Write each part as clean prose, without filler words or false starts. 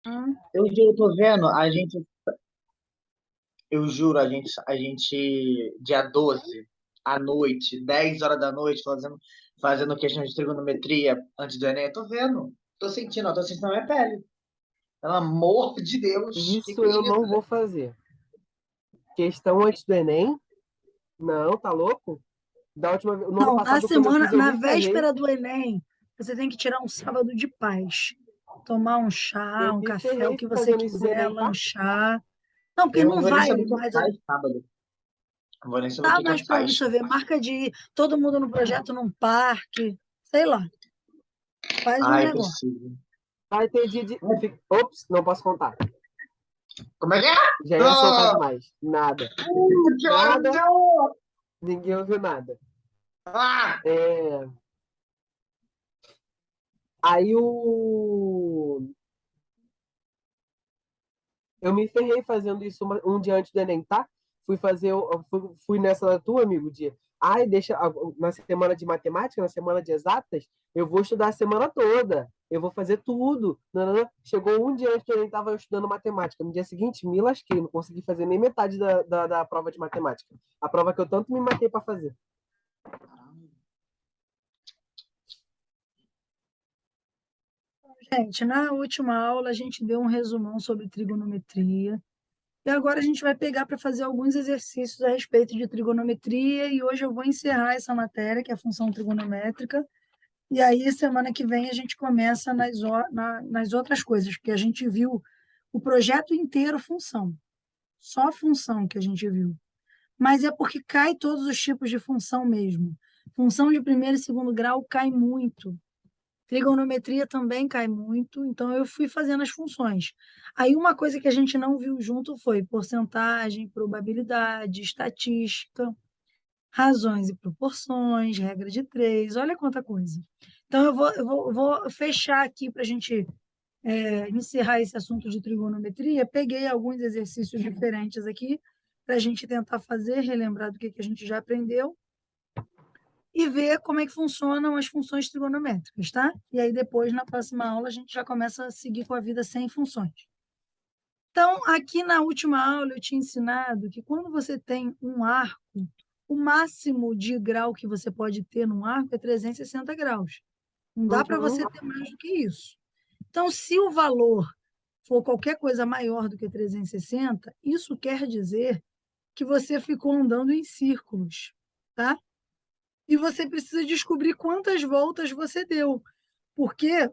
Hum. Eu juro, tô vendo, eu juro, dia 12 à noite, 10 horas da noite, fazendo questão de trigonometria antes do Enem. Eu tô vendo, tô sentindo na minha pele. Pelo amor de Deus, Isso que é eu isso? não vou fazer. Questão antes do Enem? Não, tá louco? No ano Não, na passado, quando eu semana, fiz, eu na me ferrei. véspera do Enem, você tem que tirar um sábado de paz. Tomar um chá, Eu um me café, o ferrei que você fazendo isso no quiser, Enem, tá? lanchar. Não, porque Eu não não vou nem vai, saber o que eu mas faço sábado. Não vou nem saber o dá que que eu mais para faço. absorver. Marca de ir todo mundo no projeto num parque, sei lá, faz um Ai, negócio. preciso. Vai ter dia de. Ops, não posso contar. Como é que é? Já ia soltar Ah, demais. Nada. que Nada, ódio! ninguém ouviu nada. Ah! É, aí o. Eu me ferrei fazendo isso um dia antes do Enem, tá? Fui fazer, fui nessa da tua, amigo, de, ai, deixa, na semana de matemática, na semana de exatas, eu vou estudar a semana toda, eu vou fazer tudo. Nanana. Chegou um dia antes do Enem, estava estudando matemática. No dia seguinte, me lasquei, não consegui fazer nem metade da prova de matemática. A prova que eu tanto me matei para fazer. Gente, na última aula a gente deu um resumão sobre trigonometria. E agora a gente vai pegar para fazer alguns exercícios a respeito de trigonometria. E hoje eu vou encerrar essa matéria, que é a função trigonométrica. E aí, semana que vem, a gente começa nas outras coisas, porque a gente viu o projeto inteiro função. Só a função que a gente viu. Mas é porque cai todos os tipos de função mesmo. Função de primeiro e segundo grau cai muito. Trigonometria também cai muito, então eu fui fazendo as funções. Aí uma coisa que a gente não viu junto foi porcentagem, probabilidade, estatística, razões e proporções, regra de três, olha quanta coisa. Então eu vou fechar aqui para a gente encerrar esse assunto de trigonometria. Peguei alguns exercícios diferentes aqui para a gente tentar fazer, relembrar do que a gente já aprendeu e ver como é que funcionam as funções trigonométricas, tá? E aí depois, na próxima aula, a gente já começa a seguir com a vida sem funções. Então, aqui na última aula, eu tinha ensinado que quando você tem um arco, o máximo de grau que você pode ter num arco é 360 graus. Não dá para Uhum. você ter mais do que isso. Então, se o valor for qualquer coisa maior do que 360, isso quer dizer que você ficou andando em círculos, tá? E você precisa descobrir quantas voltas você deu, porque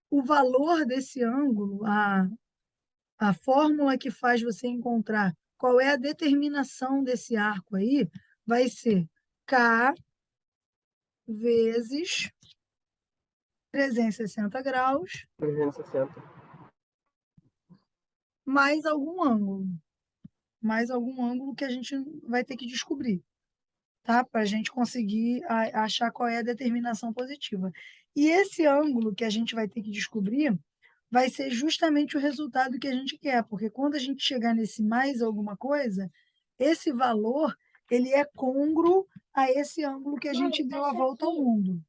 o valor desse ângulo, a fórmula que faz você encontrar qual é a determinação desse arco aí, vai ser K vezes 360 graus 360. mais algum ângulo que a gente vai ter que descobrir, tá? Para a gente conseguir achar qual é a determinação positiva. E esse ângulo que a gente vai ter que descobrir vai ser justamente o resultado que a gente quer, porque quando a gente chegar nesse mais alguma coisa, esse valor ele é côngruo a esse ângulo que a gente deu a volta ao mundo.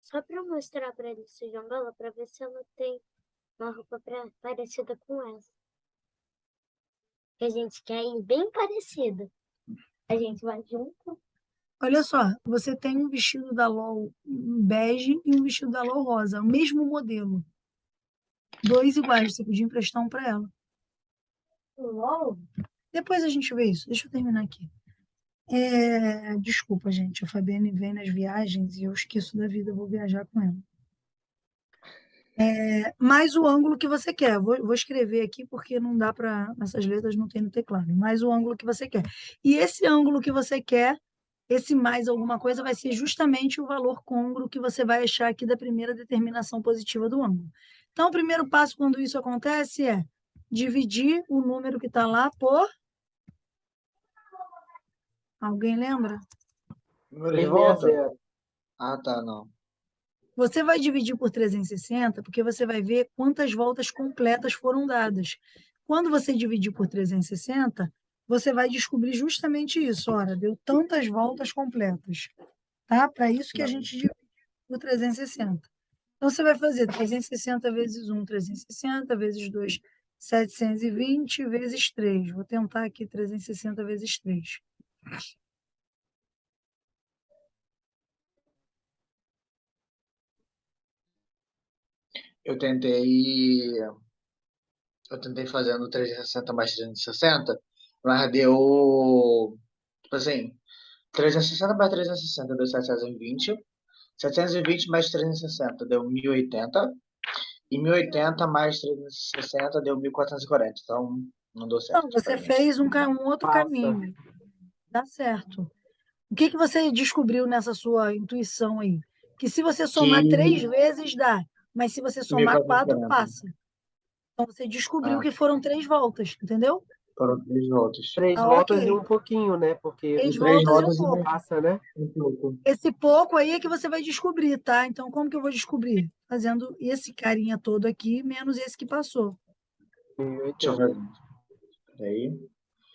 Só para mostrar para ele sujando ela, para ver se ela tem uma roupa parecida com essa. Que a gente quer ir bem parecida. A gente vai junto. Olha só, você tem um vestido da LOL bege e um vestido da LOL rosa, o mesmo modelo. Dois iguais, você podia emprestar um para ela. LOL? Depois a gente vê isso. Deixa eu terminar aqui. Desculpa, gente, a Fabiane vem nas viagens e eu esqueço da vida, eu vou viajar com ela. Mais o ângulo que você quer. Vou escrever aqui porque não dá para. Essas letras não tem no teclado. Mais o ângulo que você quer. E esse ângulo que você quer, esse mais alguma coisa, vai ser justamente o valor côngruo que você vai achar aqui da primeira determinação positiva do ângulo. Então, o primeiro passo quando isso acontece é dividir o número que está lá por. Alguém lembra? Número de volta? 660. Ah, tá, não. Você vai dividir por 360 porque você vai ver quantas voltas completas foram dadas. Quando você dividir por 360, você vai descobrir justamente isso. Ora, deu tantas voltas completas, tá? Para isso que a gente divide por 360. Então, você vai fazer 360 vezes 1, 360, vezes 2, 720, vezes 3. Vou tentar aqui 360 vezes 3. Eu tentei, eu tentei fazendo 360 mais 360, mas deu, tipo assim, 360 mais 360 deu 720, 720 mais 360 deu 1080, e 1080 mais 360 deu 1440. Então, não deu Então, certo pra você gente. fez um outro Passa. caminho. Dá certo. O que você descobriu nessa sua intuição aí? Que se você somar 3 Que vezes, dá. Mas se você somar 4, 1440. passa. Então, você descobriu Ah, que foram 3 voltas, entendeu? foram 3 votos. 3 Ah, voltas e ok. um pouquinho, né? Porque 3 E 3 voltas e um votos e pouco. passa, né? um pouco. Esse pouco aí é que você vai descobrir, tá? Então, como que eu vou descobrir? Fazendo esse carinha todo aqui, menos esse que passou. Deixa eu 1080. ver. Peraí. Vou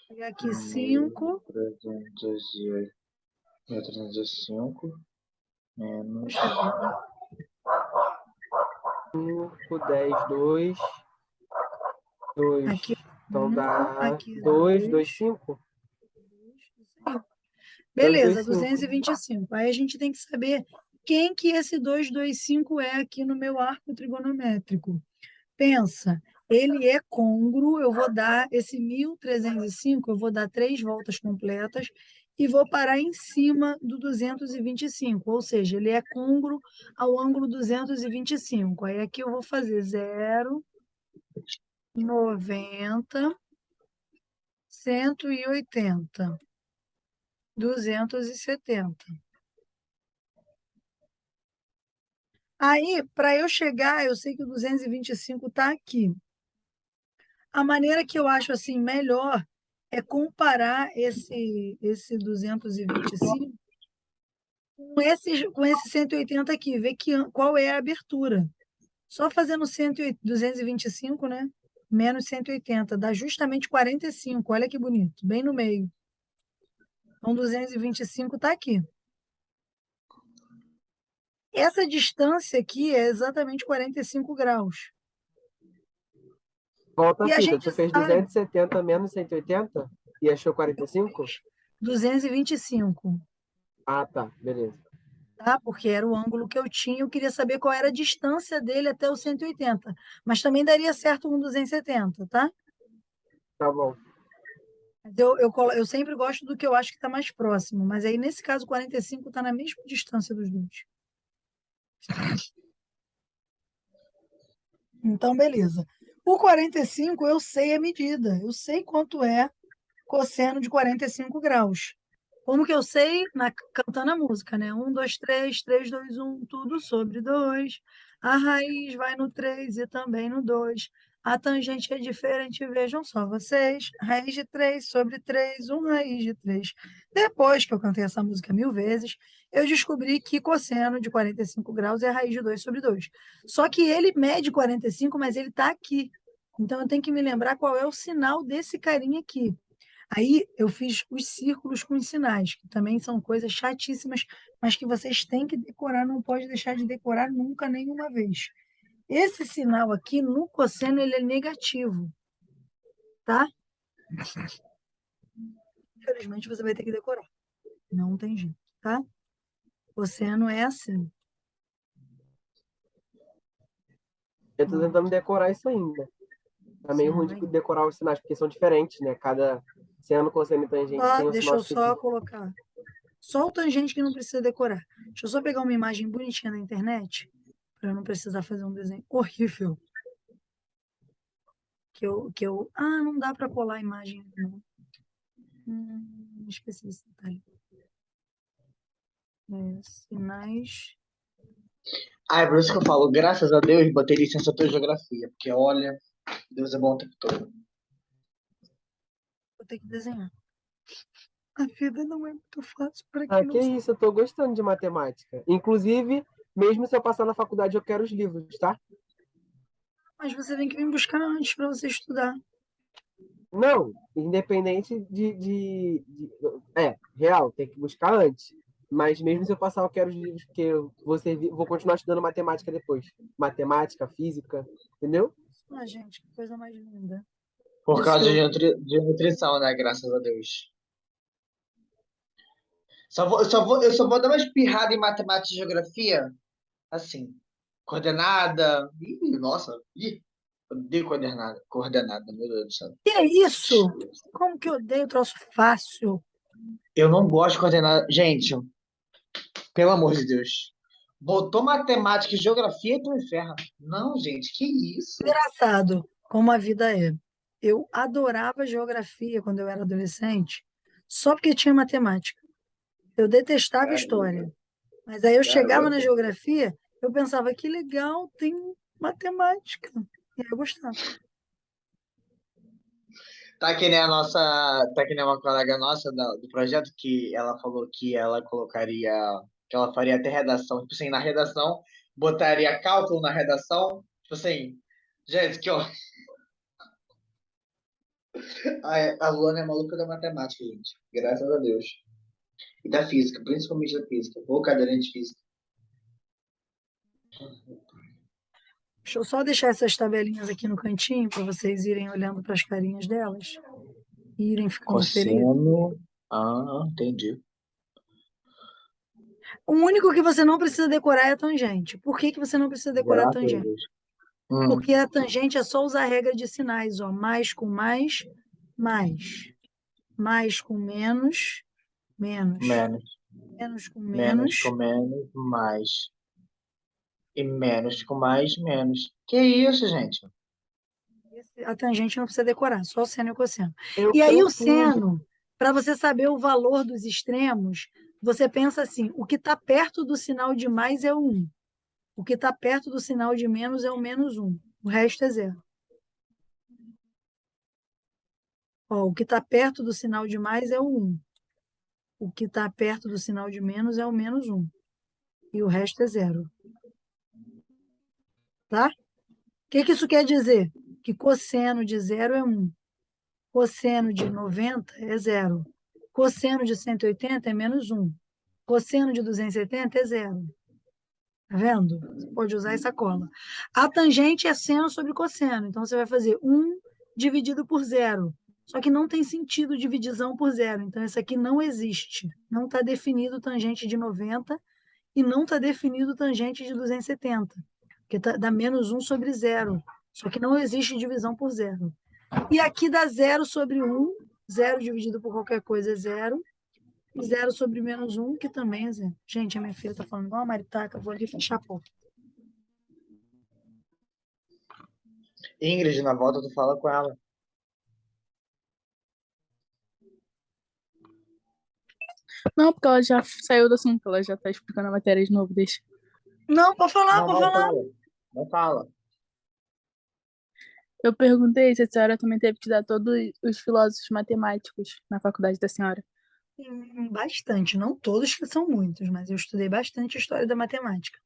pegar aqui 5. 1305 menos. Puxa vida. 5, 10, 2, 2. Aqui Então 5, dá aqui 2, 2. 2, 5. Beleza, 225. 225. Aí a gente tem que saber quem que esse 225 é aqui no meu arco trigonométrico. Pensa, ele é côngruo, eu vou dar esse 1305, eu vou dar 3 voltas completas e vou parar em cima do 225, ou seja, ele é côngruo ao ângulo 225. Aí aqui eu vou fazer 0, 90, 180, 270. Aí, para eu chegar, eu sei que o 225 está aqui. A maneira que eu acho assim melhor é comparar esse 225 com esse 180 aqui, ver qual é a abertura. Só fazendo 225, né? Menos 180, dá justamente 45. Olha que bonito, bem no meio. Então, 225 está aqui. Essa distância aqui é exatamente 45 graus. Volta a E a fita. gente Tu fez sabe 270 menos 180 e achou 45? 225. Ah, tá. Beleza. Tá? Porque era o ângulo que eu tinha, eu queria saber qual era a distância dele até o 180, mas também daria certo um 270, tá? Tá bom. Mas eu sempre gosto do que eu acho que está mais próximo, mas aí nesse caso 45 está na mesma distância dos dois. Então, beleza. O 45 eu sei a medida, eu sei quanto é cosseno de 45 graus. Como que eu sei? Cantando a música, né? 1, 2, 3, 3, 2, 1, tudo sobre 2. A raiz vai no 3 e também no 2. A tangente é diferente, vejam só vocês. Raiz de 3 sobre 3, 1 raiz de 3. Depois que eu cantei essa música 1000 vezes, eu descobri que cosseno de 45 graus é raiz de 2 sobre 2. Só que ele mede 45, mas ele está aqui. Então, eu tenho que me lembrar qual é o sinal desse carinha aqui. Aí eu fiz os círculos com os sinais, que também são coisas chatíssimas, mas que vocês têm que decorar, não pode deixar de decorar nunca, nenhuma vez. Esse sinal aqui, no cosseno, ele é negativo, tá? Infelizmente, você vai ter que decorar. Não tem jeito, tá? Cosseno é assim. Eu tô tentando decorar isso ainda. Tá meio ruim de decorar os sinais, porque são diferentes, né? Cada seno, cosseno e tangente tem um Deixa sinal eu só específico. colocar. Só o tangente que não precisa decorar. Deixa eu só pegar uma imagem bonitinha na internet, para eu não precisar fazer um desenho horrível. Não dá para colar a imagem, não. Esqueci esse detalhe. Sinais. Ah, é por isso que eu falo, graças a Deus, botei licenciatura em geografia, porque olha, Deus é bom o tempo todo. Vou ter que desenhar. A vida não é muito fácil para Ah, quem que não sabe. isso, eu tô gostando de matemática. Inclusive, mesmo se eu passar na faculdade, eu quero os livros, tá? Mas você tem que vir buscar antes para você estudar. Não, independente É, real, tem que buscar antes. Mas mesmo se eu passar, eu quero os livros, porque eu vou continuar estudando matemática depois. Matemática, física, entendeu? Ah, gente, que coisa mais linda. Por Disso causa eu... de nutrição, né? Graças a Deus. Eu só vou dar uma espirrada em matemática e geografia, assim, coordenada. Ih, nossa, ih, odeio coordenada. Coordenada, meu Deus do céu. Que é isso? Como que eu odeio troço fácil? Eu não gosto de coordenada. Gente, pelo amor de Deus. Botou matemática e geografia e tu me ferra. Não, gente, que isso? Engraçado como a vida é. Eu adorava geografia quando eu era adolescente, só porque tinha matemática. Eu detestava Garota, história. Mas aí eu chegava na garota. geografia, eu pensava, que legal, tem matemática. E aí eu gostava. Tá que nem uma colega nossa do projeto que ela falou que ela colocaria, que ela faria até redação, tipo assim, na redação, botaria cálculo na redação, tipo assim, gente, que ó, a Luana é maluca da matemática, gente, graças a Deus. E da física, principalmente da física, ou cadeirante de física. Deixa eu só deixar essas tabelinhas aqui no cantinho para vocês irem olhando para as carinhas delas e irem ficando felizes. Cosseno, entendi. O único que você não precisa decorar é a tangente. Por que que você não precisa decorar a Graças a tangente? Deus. Porque a tangente é só usar a regra de sinais, ó. Mais com mais, mais. Mais com menos, menos. Menos, Menos com menos menos. com menos, mais. E menos com mais, menos. Que isso, gente? A tangente não precisa decorar, só o seno e o cosseno. Eu E aí o preciso. seno, para você saber o valor dos extremos, você pensa assim, o que está perto do sinal de mais é o 1. O que está perto do sinal de menos é o menos 1. O resto é zero. Ó, o que está perto do sinal de mais é o 1. O que está perto do sinal de menos é o menos 1. E o resto é zero. Tá? O que que isso quer dizer? Que cosseno de zero é 1. Cosseno de 90 é zero. Cosseno de 180 é menos 1. Cosseno de 270 é zero. Tá vendo? Você pode usar essa cola. A tangente é seno sobre cosseno. Então, você vai fazer 1 dividido por zero. Só que não tem sentido divisão por zero. Então, isso aqui não existe. Não está definido tangente de 90 e não está definido tangente de 270. Porque dá menos 1 sobre zero. Só que não existe divisão por zero. E aqui dá zero sobre 1. Zero dividido por qualquer coisa é zero. E zero sobre menos 1, que também é zero. Gente, a minha filha está falando igual a maritaca, vou ali fechar a porta. Ingrid, na volta tu fala com ela. Não, porque ela já saiu do assunto, ela já tá explicando a matéria de novo, deixa. Não, pode falar, Não, pode não falar. fala. Não fala. Eu perguntei se a senhora também teve que dar todos os filósofos matemáticos na faculdade da senhora. Bastante, não todos que são muitos, mas eu estudei bastante história da matemática.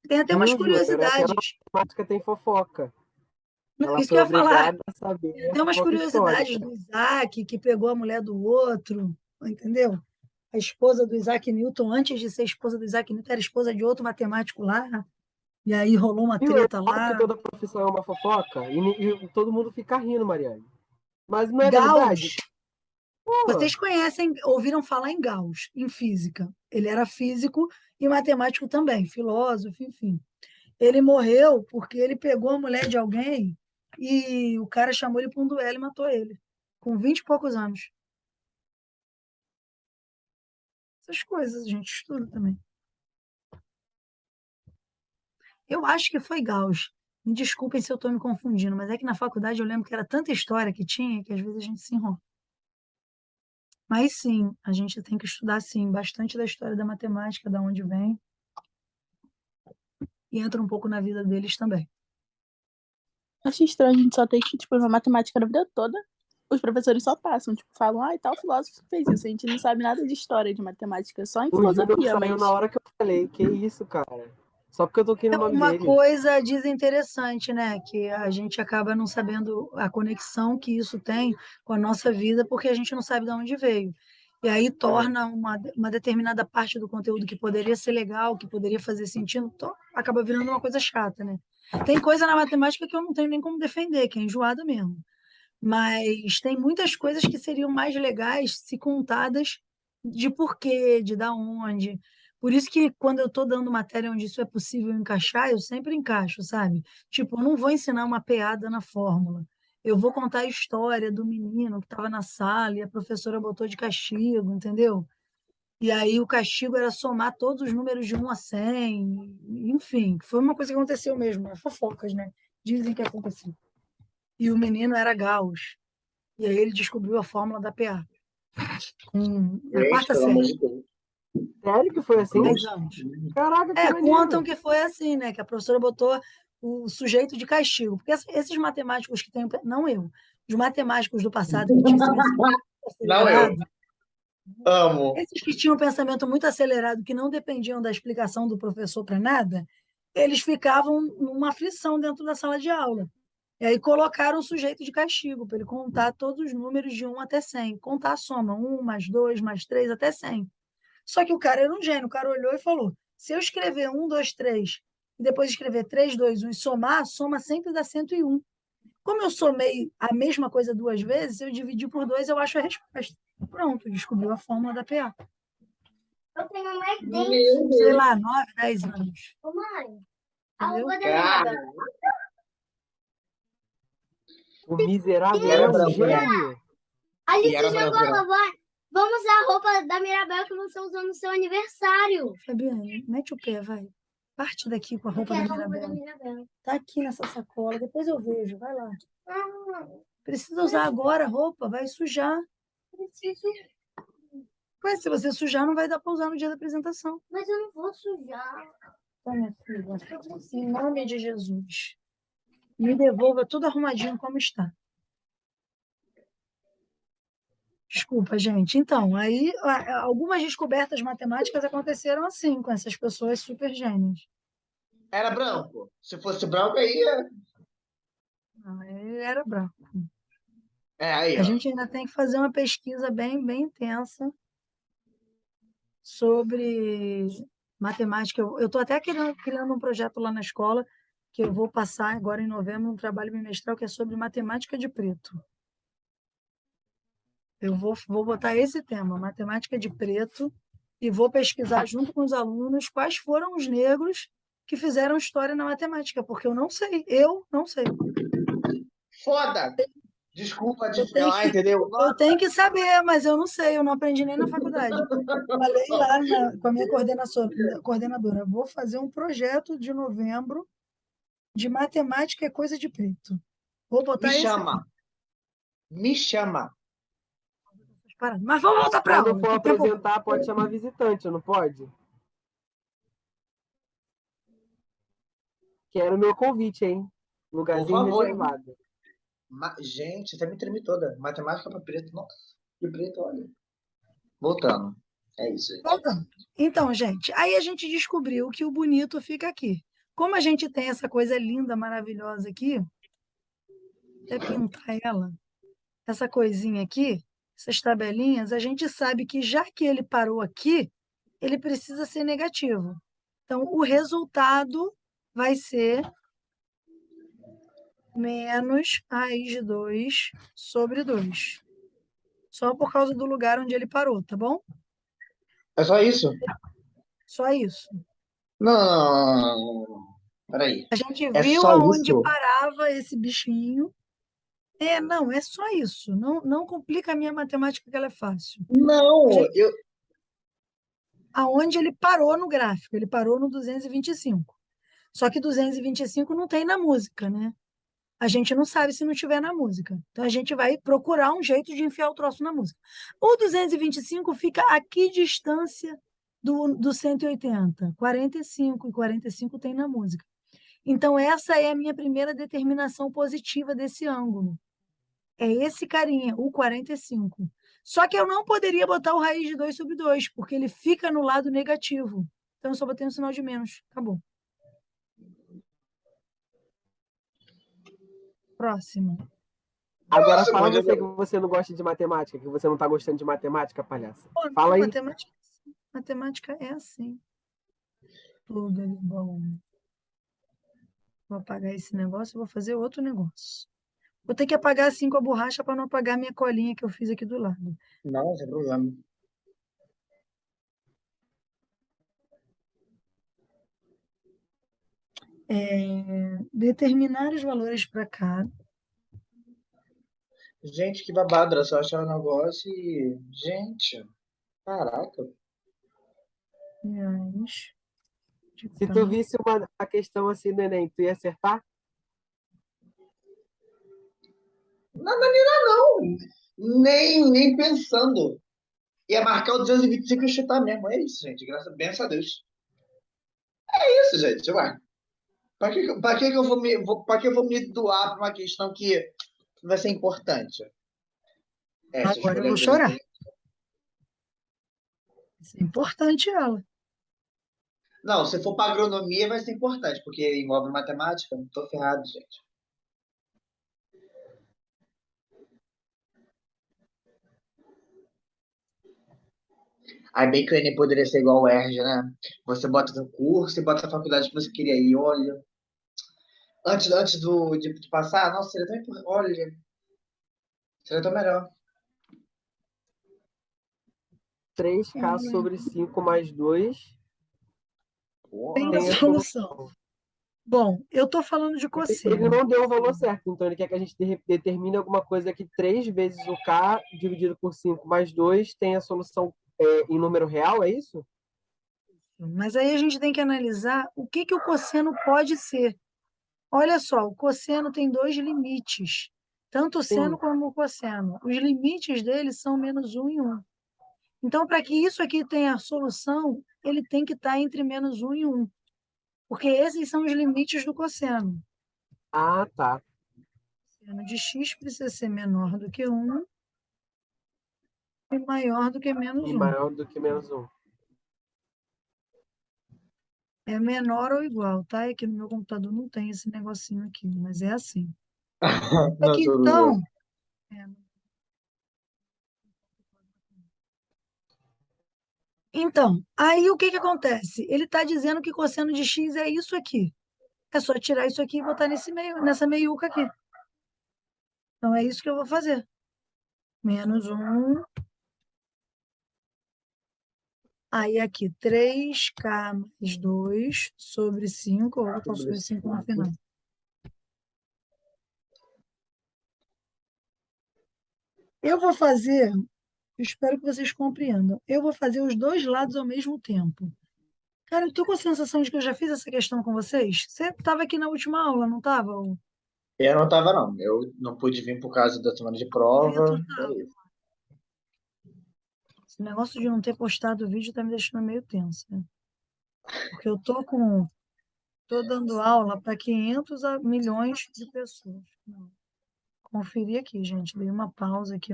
Tem até umas Júnior, até na curiosidades. matemática tem fofoca. Não, Ela isso que foi eu ia falar. obrigada a saber Tem a até umas fofoca curiosidades histórica. do Isaac, que pegou a mulher do outro, entendeu? A esposa do Isaac Newton, antes de ser esposa do Isaac Newton, era esposa de outro matemático lá. E aí rolou uma Viu? É treta claro que lá. toda profissão é uma fofoca e todo mundo fica rindo, Mariane. Mas não é verdade? Gauss, Pô, vocês conhecem, ouviram falar em Gauss, em física. Ele era físico e matemático também, filósofo, enfim. Ele morreu porque ele pegou a mulher de alguém e o cara chamou ele para um duelo e matou ele, com 20 e poucos anos. Essas coisas a gente estuda também. Eu acho que foi Gauss. Me desculpem se eu estou me confundindo, mas é que na faculdade eu lembro que era tanta história que tinha que às vezes a gente se enrola. Mas sim, a gente tem que estudar sim bastante da história da matemática, da onde vem, e entra um pouco na vida deles também. Acho estranho, a gente só tem que, tipo, uma matemática a vida toda. Os professores só passam, tipo, falam, e tal filósofo fez isso. A gente não sabe nada de história de matemática, só em o Júnior filosofia, saiu mas na hora que eu falei. Que isso, cara? Só porque eu toquei no nome Uma dele. coisa desinteressante, né? Que a gente acaba não sabendo a conexão que isso tem com a nossa vida, porque a gente não sabe de onde veio. E aí torna uma determinada parte do conteúdo que poderia ser legal, que poderia fazer sentido, acaba virando uma coisa chata, né? Tem coisa na matemática que eu não tenho nem como defender, que é enjoada mesmo. Mas tem muitas coisas que seriam mais legais se contadas de porquê, de da onde. Por isso que quando eu estou dando matéria onde isso é possível encaixar, eu sempre encaixo, sabe? Tipo, eu não vou ensinar uma piada na fórmula. Eu vou contar a história do menino que estava na sala e a professora botou de castigo, entendeu? E aí o castigo era somar todos os números de 1 a 100, enfim, foi uma coisa que aconteceu mesmo, fofocas, né? Dizem que aconteceu. E o menino era Gauss. E aí ele descobriu a fórmula da PA, na Gente, quarta pelo amor série, de Deus. Sério que foi assim? 10 anos. Caraca, que Contam maneiro. que foi assim, né? Que a professora botou o sujeito de castigo. Porque esses matemáticos que têm, não eu, os matemáticos do passado que tinham esse pensamento Não, eu acelerado, amo. esses que tinham um pensamento muito acelerado, que não dependiam da explicação do professor para nada, eles ficavam numa aflição dentro da sala de aula. E aí colocaram o sujeito de castigo, para ele contar todos os números de 1 até 100. Contar a soma, 1 mais 2 mais 3 até 100. Só que o cara era um gênio, o cara olhou e falou, se eu escrever 1, 2, 3, e depois escrever 3, 2, 1 e somar, a soma sempre dá 101. Como eu somei a mesma coisa 2 vezes, eu dividi por 2, eu acho a resposta. Pronto, descobriu a fórmula da PA. Eu tenho mais Meu dente. Sei Deus. lá, 9, 10 anos. Ô, mãe, a Entendeu? roupa da Cara, Mirabel. O miserável e era é um branco, né? gênio. E Alice era branco, né? Jangola, vai. Vamos usar a roupa da Mirabel que você usou no seu aniversário. Fabiane, mete o pé, vai. Parte daqui com a Eu roupa da quero a roupa da Mirabel. Mirabel. Tá aqui nessa sacola, depois eu vejo, vai lá. Ah, Precisa usar agora a roupa, vai sujar. preciso, Mas se você sujar, não vai dar para usar no dia da apresentação. mas eu não vou sujar. Tá, minha filha? Em nome de Jesus, me devolva tudo arrumadinho como está. Desculpa, gente. Então, aí algumas descobertas matemáticas aconteceram assim, com essas pessoas super gênias. Era branco. Se fosse branco, aí. Não, ele era branco. Aí, A ó. gente ainda tem que fazer uma pesquisa bem, bem intensa sobre matemática. Eu estou até criando um projeto lá na escola, que eu vou passar agora em novembro, um trabalho bimestral que é sobre matemática de preto. Eu vou botar esse tema, matemática de preto, e vou pesquisar junto com os alunos quais foram os negros que fizeram história na matemática, porque eu não sei. Foda! Desculpa te Eu tenho falar, que, entendeu? eu tenho que saber, mas eu não sei, eu não aprendi nem na faculdade. Falei lá com a minha coordenadora, vou fazer um projeto de novembro de matemática é coisa de preto. Vou Me botar esse chama. Me chama. parado. Mas vamos voltar para Quando aula, for que o tempo apresentar, pode chamar visitante, não pode? Quero o meu convite, hein? Por Lugarzinho favor, hein? reservado. Gente, até me tremi toda. Matemática para preto. Nossa, que preto, olha. Voltando. É isso aí. voltando. Então, gente, aí a gente descobriu que o bonito fica aqui. Como a gente tem essa coisa linda, maravilhosa aqui, até pintar ela, essa coisinha aqui, essas tabelinhas, a gente sabe que já que ele parou aqui, ele precisa ser negativo. Então, o resultado vai ser menos raiz de 2 sobre 2. Só por causa do lugar onde ele parou, tá bom? É só isso? Só isso. Não. Peraí. A gente É viu só aonde isso? parava esse bichinho. Não, é só isso. Não, não complica a minha matemática, que ela é fácil. A Não, gente, aonde ele parou no gráfico? Ele parou no 225. Só que 225 não tem na música, né? A gente não sabe se não tiver na música. Então a gente vai procurar um jeito de enfiar o troço na música. O 225 fica a que distância do 180? 45, e 45 tem na música. Então essa é a minha primeira determinação positiva desse ângulo. É esse carinha, o 45. Só que eu não poderia botar o raiz de 2 sobre 2, porque ele fica no lado negativo. Então eu só botei um sinal de menos. Acabou. Próxima. Agora Nossa, fala pode você que você não gosta de matemática, que você não tá gostando de matemática, palhaça. Pô, Fala aí. matemática é assim. Tudo é bom. Vou apagar esse negócio e vou fazer outro negócio. Vou ter que apagar assim com a borracha para não apagar a minha colinha que eu fiz aqui do lado. Não, sem problema. Determinar os valores para cá. Gente, que babado, era só achar o negócio e. Gente, caraca. Reais de Se tu visse uma questão assim no Enem, tu ia acertar? Nada, não. Nem pensando. Ia marcar o 225 e chutar mesmo. É isso, gente. Graças a Deus. É isso, gente. Ué. Pra que eu vou me doar pra uma questão que vai ser importante? Se eu Agora eu escolher vou as chorar. duas. Isso é importante ela. Não, se for para agronomia vai ser importante, porque envolve matemática. Não tô ferrado, gente. Aí bem que o Enem poderia ser igual ao ERJ, né? Você bota o curso e bota a faculdade que você queria ir. Olha. Antes de passar, nossa, seria tão importante. Olha, seria tão melhor. 3K sobre 5 mais 2 Tem a tem a solução. solução. Bom, eu estou falando de Ele cosseno. não deu o valor certo, então ele quer que a gente determine alguma coisa que 3 vezes o K dividido por 5 mais 2 tem a solução em número real, é isso? Mas aí a gente tem que analisar o que que o cosseno pode ser. Olha só, o cosseno tem dois limites, tanto o seno Sim. como o cosseno. Os limites deles são -1 e 1. Então, para que isso aqui tenha solução, ele tem que estar entre -1 e 1, porque esses são os limites do cosseno. Ah, tá. O seno de x precisa ser menor do que 1 e maior do que E -1. maior do que -1. É menor ou igual, tá? É que no meu computador não tem esse negocinho aqui, mas é assim. Só Não, que tudo bem. então, aí o que que acontece? Ele está dizendo que cosseno de x é isso aqui. É só tirar isso aqui e botar nessa meiuca aqui. Então é isso que eu vou fazer. -1. Aí aqui, 3K mais 2 sobre 5. Eu vou botar sobre 5 no final. Eu vou fazer, espero que vocês compreendam, eu vou fazer os dois lados ao mesmo tempo. Cara, eu tô com a sensação de que eu já fiz essa questão com vocês. Você estava aqui na última aula, não estava? Eu não tava, não. Eu não pude vir por causa da semana de Eu vi a prova. toda aula. Esse negócio de não ter postado o vídeo tá me deixando meio tensa, né? Porque tô dando aula para 500 milhões de pessoas. Não. Conferi aqui, gente. Dei uma pausa aqui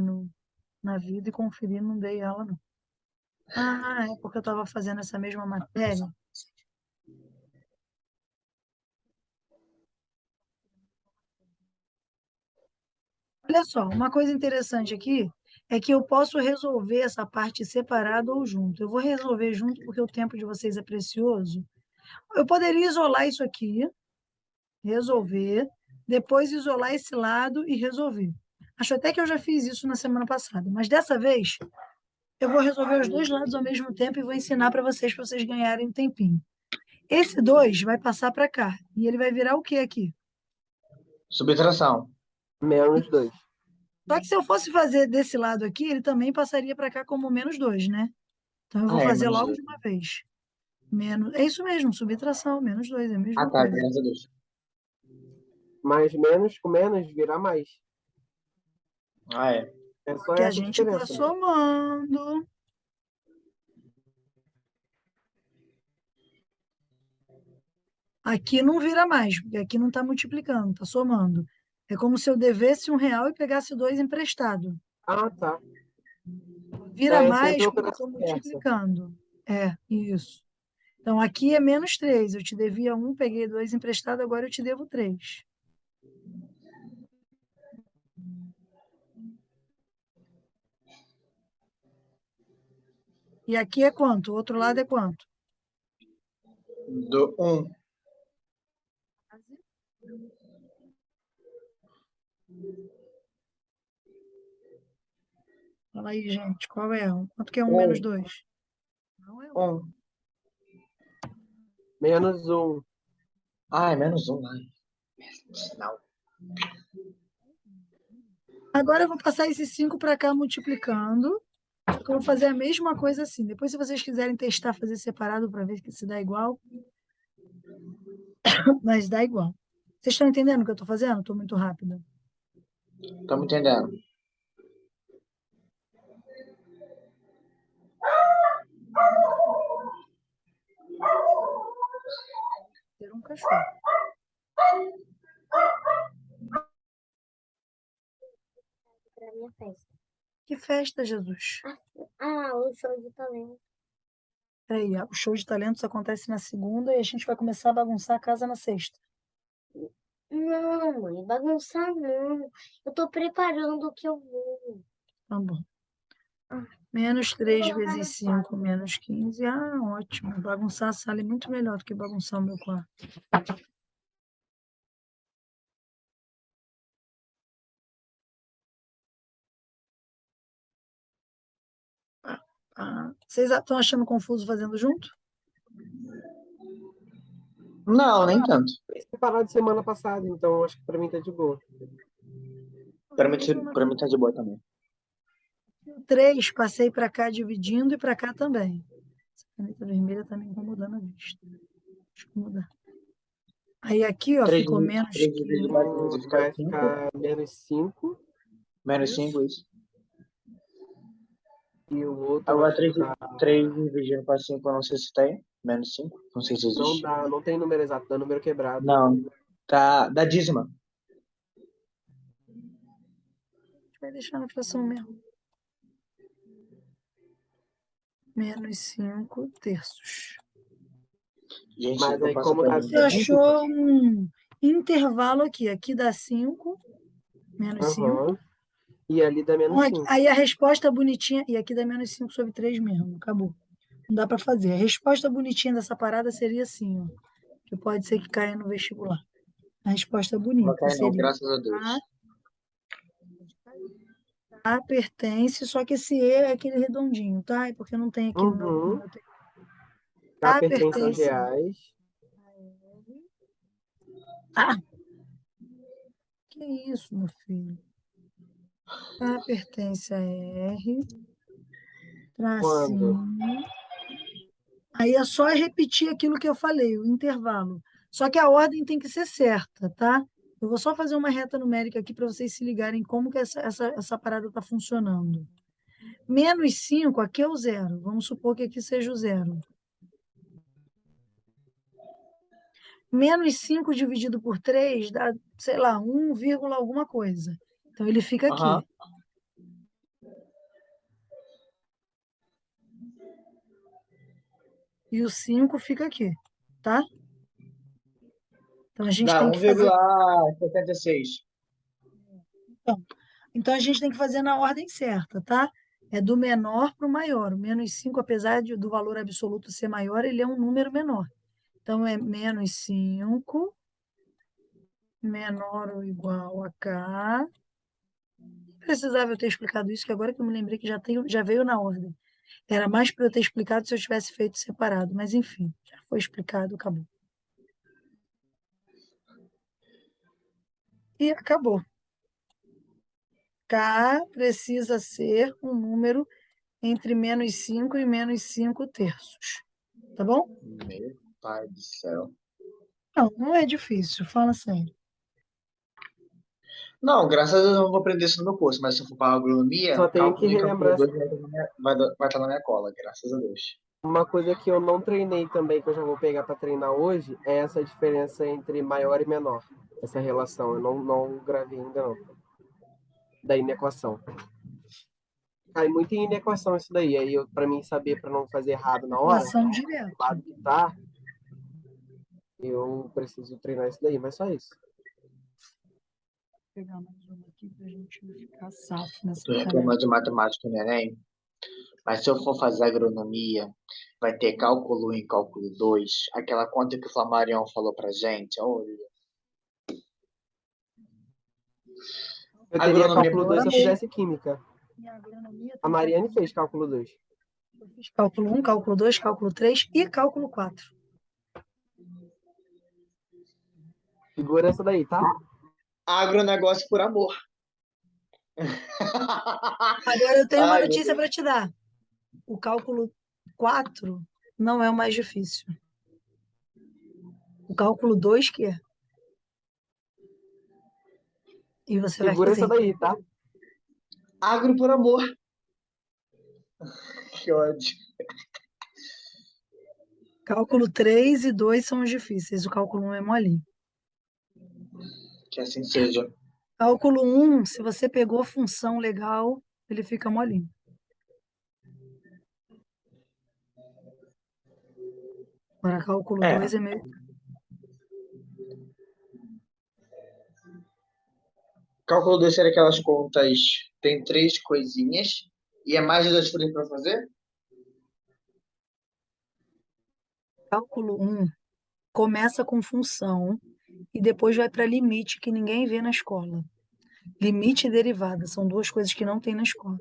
na vida e conferi, não dei aula, não. Ah, é porque eu estava fazendo essa mesma matéria. Olha só, uma coisa interessante aqui é que eu posso resolver essa parte separada ou junto. Eu vou resolver junto porque o tempo de vocês é precioso. Eu poderia isolar isso aqui, resolver, depois isolar esse lado e resolver. Acho até que eu já fiz isso na semana passada, mas dessa vez eu vou resolver os dois lados ao mesmo tempo e vou ensinar para vocês ganharem um tempinho. Esse 2 vai passar para cá e ele vai virar o quê aqui? Subtração. -2. Só que se eu fosse fazer desse lado aqui, ele também passaria para cá como -2, né? Então eu vou Ah, é, fazer menos logo dois. de uma vez. É isso mesmo, subtração, -2, é a Ah, mesma tá, coisa. graças a Deus. Mais menos com menos vira mais. Ah, é. É só Porque a essa a gente está diferença. somando. Aqui não vira mais, porque aqui não está multiplicando, está somando. É como se eu devesse R$ 1 e pegasse 2 emprestado. Ah, tá. Vira É sempre mais a quando eu operação estou inversa. multiplicando. É, isso. Então, aqui é -3. Eu te devia 1, peguei 2 emprestado, agora eu te devo 3. E aqui é quanto? O outro lado é quanto? Do 1. Fala aí, gente, qual é? Quanto que é 1 menos 2? Não é 1. 1. Menos 1. Ai, menos 1. Ai. Não. Agora eu vou passar esses 5 para cá multiplicando. Só que eu vou fazer a mesma coisa assim. Depois, se vocês quiserem testar, fazer separado para ver se dá igual. Mas dá igual. Vocês estão entendendo o que eu estou fazendo? Estou muito rápida. Estamos entendendo. Ter um cachorro. Pra minha festa. Que festa, Jesus? O show de talento. Aí, o show de talentos acontece na segunda e a gente vai começar a bagunçar a casa na sexta. Não, mãe, bagunçar não. Eu tô preparando o que eu vou. Tá bom. Menos 3 vezes 5, menos 15. Ah, ótimo. Bagunçar a sala é muito melhor do que bagunçar o meu quarto. Vocês estão achando confuso fazendo junto? Não, nem tanto. Separado de semana passada, então acho que pra mim tá de boa. Pra mim tá de boa também. 3, passei para cá dividindo e para cá também. Essa caneta vermelha está me incomodando a vista. Deixa eu mudar. Aí aqui, ó, 3 ficou menos 15. vezes 4 fica Vai 5. ficar menos 5 Menos Isso. 5, isso. e o outro Agora vai 3 ficar... dividindo para 5, eu não sei se tem. Menos 5. Não sei se Não existe. dá, não tem número exato, dá número quebrado. Não. Tá. Da dízima. A gente vai deixar na fração mesmo. Menos 5 terços. Gente, Mas eu aí, passo como pra tá mim. Você achou um intervalo aqui. Aqui dá 5, menos 5. Aham. E ali dá menos 5. Aí a resposta bonitinha, e aqui dá menos 5 sobre 3 mesmo, acabou. Não dá para fazer. A resposta bonitinha dessa parada seria assim, ó, que pode ser que caia no vestibular. A resposta Não vai bonita cair não, seria graças a Deus. A pertence, só que esse E é aquele redondinho, tá? É porque não tem aqui no Uhum. meu texto. Tá, A pertence aos pertence. reais. Que isso, meu filho? A pertence a R, Quando? tracinho. Aí é só repetir aquilo que eu falei, o intervalo. Só que a ordem tem que ser certa, tá? Eu vou só fazer uma reta numérica aqui para vocês se ligarem como que essa parada está funcionando. Menos 5, aqui é o zero. Vamos supor que aqui seja o zero. Menos 5 dividido por 3 dá, sei lá, 1, alguma coisa. Então, ele fica aqui. Aham. E o 5 fica aqui, tá? Então, a gente Dá tem que fazer... 1,76. Então, a gente tem que fazer na ordem certa, tá? É do menor para o maior. O menos 5, apesar do valor absoluto ser maior, ele é um número menor. Então, é menos 5 menor ou igual a K. Não precisava eu ter explicado isso, que agora que eu me lembrei que já veio na ordem. Era mais para eu ter explicado se eu tivesse feito separado, mas enfim, já foi explicado, acabou. E acabou. K precisa ser um número entre menos 5 e menos 5 terços. Tá bom? Meu pai do céu. Não, não é difícil, fala sério. Não, graças a Deus eu não vou aprender isso no meu curso, mas se eu for para agronomia, Só tenho que cálculo e cálculo relembrar 2 vai estar na minha cola, graças a Deus. uma coisa que eu não treinei também, que eu já vou pegar para treinar hoje, é essa diferença entre maior e menor. Essa relação. Eu não gravei ainda, não. Da inequação. Cai muito em inequação isso daí. Aí, para mim saber, para não fazer errado na hora, Equação do direta. lado que tá, eu preciso treinar isso daí, mas só isso. Vou pegar mais uma aqui para a gente não ficar safo nessa Tô tarefa. reclamando de matemática no Enem, Mas se eu for fazer agronomia, vai ter cálculo 1 e cálculo 2, aquela conta que o Flamarion falou pra gente. Olha, Eu teria agronomia cálculo por 2 se eu 2. fizesse química. Em agronomia A tem Mariane cálculo. fez cálculo 2. Eu fiz cálculo 1, cálculo 2, cálculo 3 e cálculo 4. Segura essa daí, tá? Agronegócio por amor. Agora eu tenho uma Ai, meu notícia Deus. para te dar. O cálculo 4 não é o mais difícil. O cálculo 2 que é. E você vai Segura essa fazer. daí, tá? Agro por amor. Que ódio. Cálculo 3 e 2 são os difíceis. O cálculo 1 é molinho. Que assim seja. Cálculo 1, se você pegou a função legal, ele fica molinho. Agora, cálculo É. 2 é meio. Cálculo 2 seria aquelas contas. Tem 3 coisinhas. E é mais de 2 folhas para fazer? Cálculo 1 começa com função e depois vai para limite, que ninguém vê na escola. Limite e derivada são duas coisas que não tem na escola.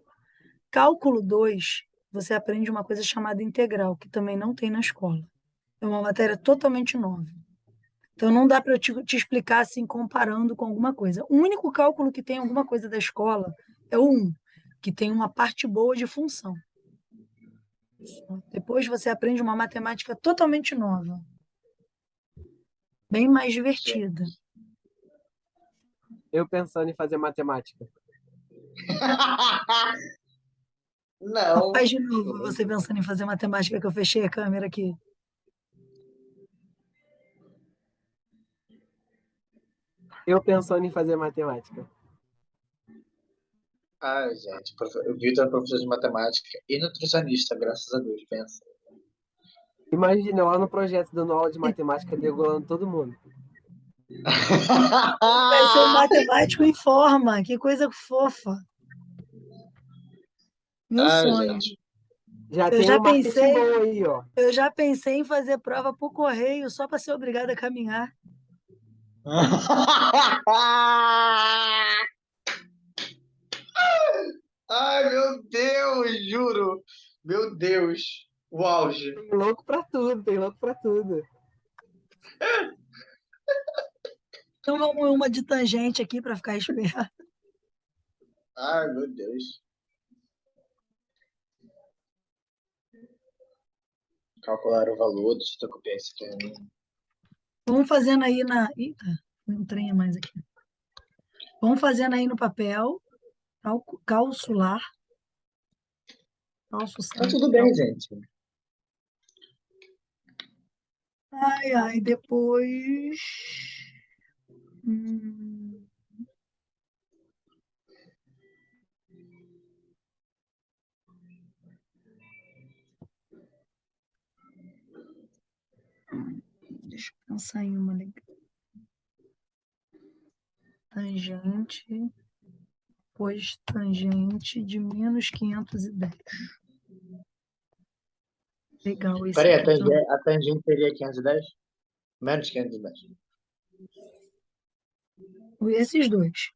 Cálculo 2, você aprende uma coisa chamada integral, que também não tem na escola. É uma matéria totalmente nova. Então, não dá para eu te explicar assim, comparando com alguma coisa. O único cálculo que tem alguma coisa da escola é o 1, que tem uma parte boa de função. Depois você aprende uma matemática totalmente nova, bem mais divertida. Eu pensando em fazer matemática. Não. Faz de novo, você pensando em fazer matemática, que eu fechei a câmera aqui. Eu pensando em fazer matemática. Ai, gente. O Vitor é professor de matemática e nutricionista, graças a Deus. Pensa. Imagina lá no projeto dando aula de matemática, degolando todo mundo. Vai ser um matemático em forma, que coisa fofa. Meu Ai, sonho. gente. Já Eu tem já um marketing pensei, bom aí, ó. eu já pensei em fazer prova por correio só para ser obrigada a caminhar. Ai, meu Deus, juro. Meu Deus. O auge. Tem louco pra tudo, tem louco pra tudo. Então vamos uma de tangente aqui para ficar esperto. Ai, meu Deus. Calcular o valor, deixa eu copiar isso aqui. Vamos fazendo aí na. Eita, não trenha mais aqui. Vamos fazendo aí no papel. Calcular. Tá tudo bem, gente. Ai, ai, depois. Hum, deixa eu pensar em uma legal. Tangente, pois tangente de menos 510. Legal esse Peraí, aqui também. a tangente seria 510? Menos 510. Esses dois.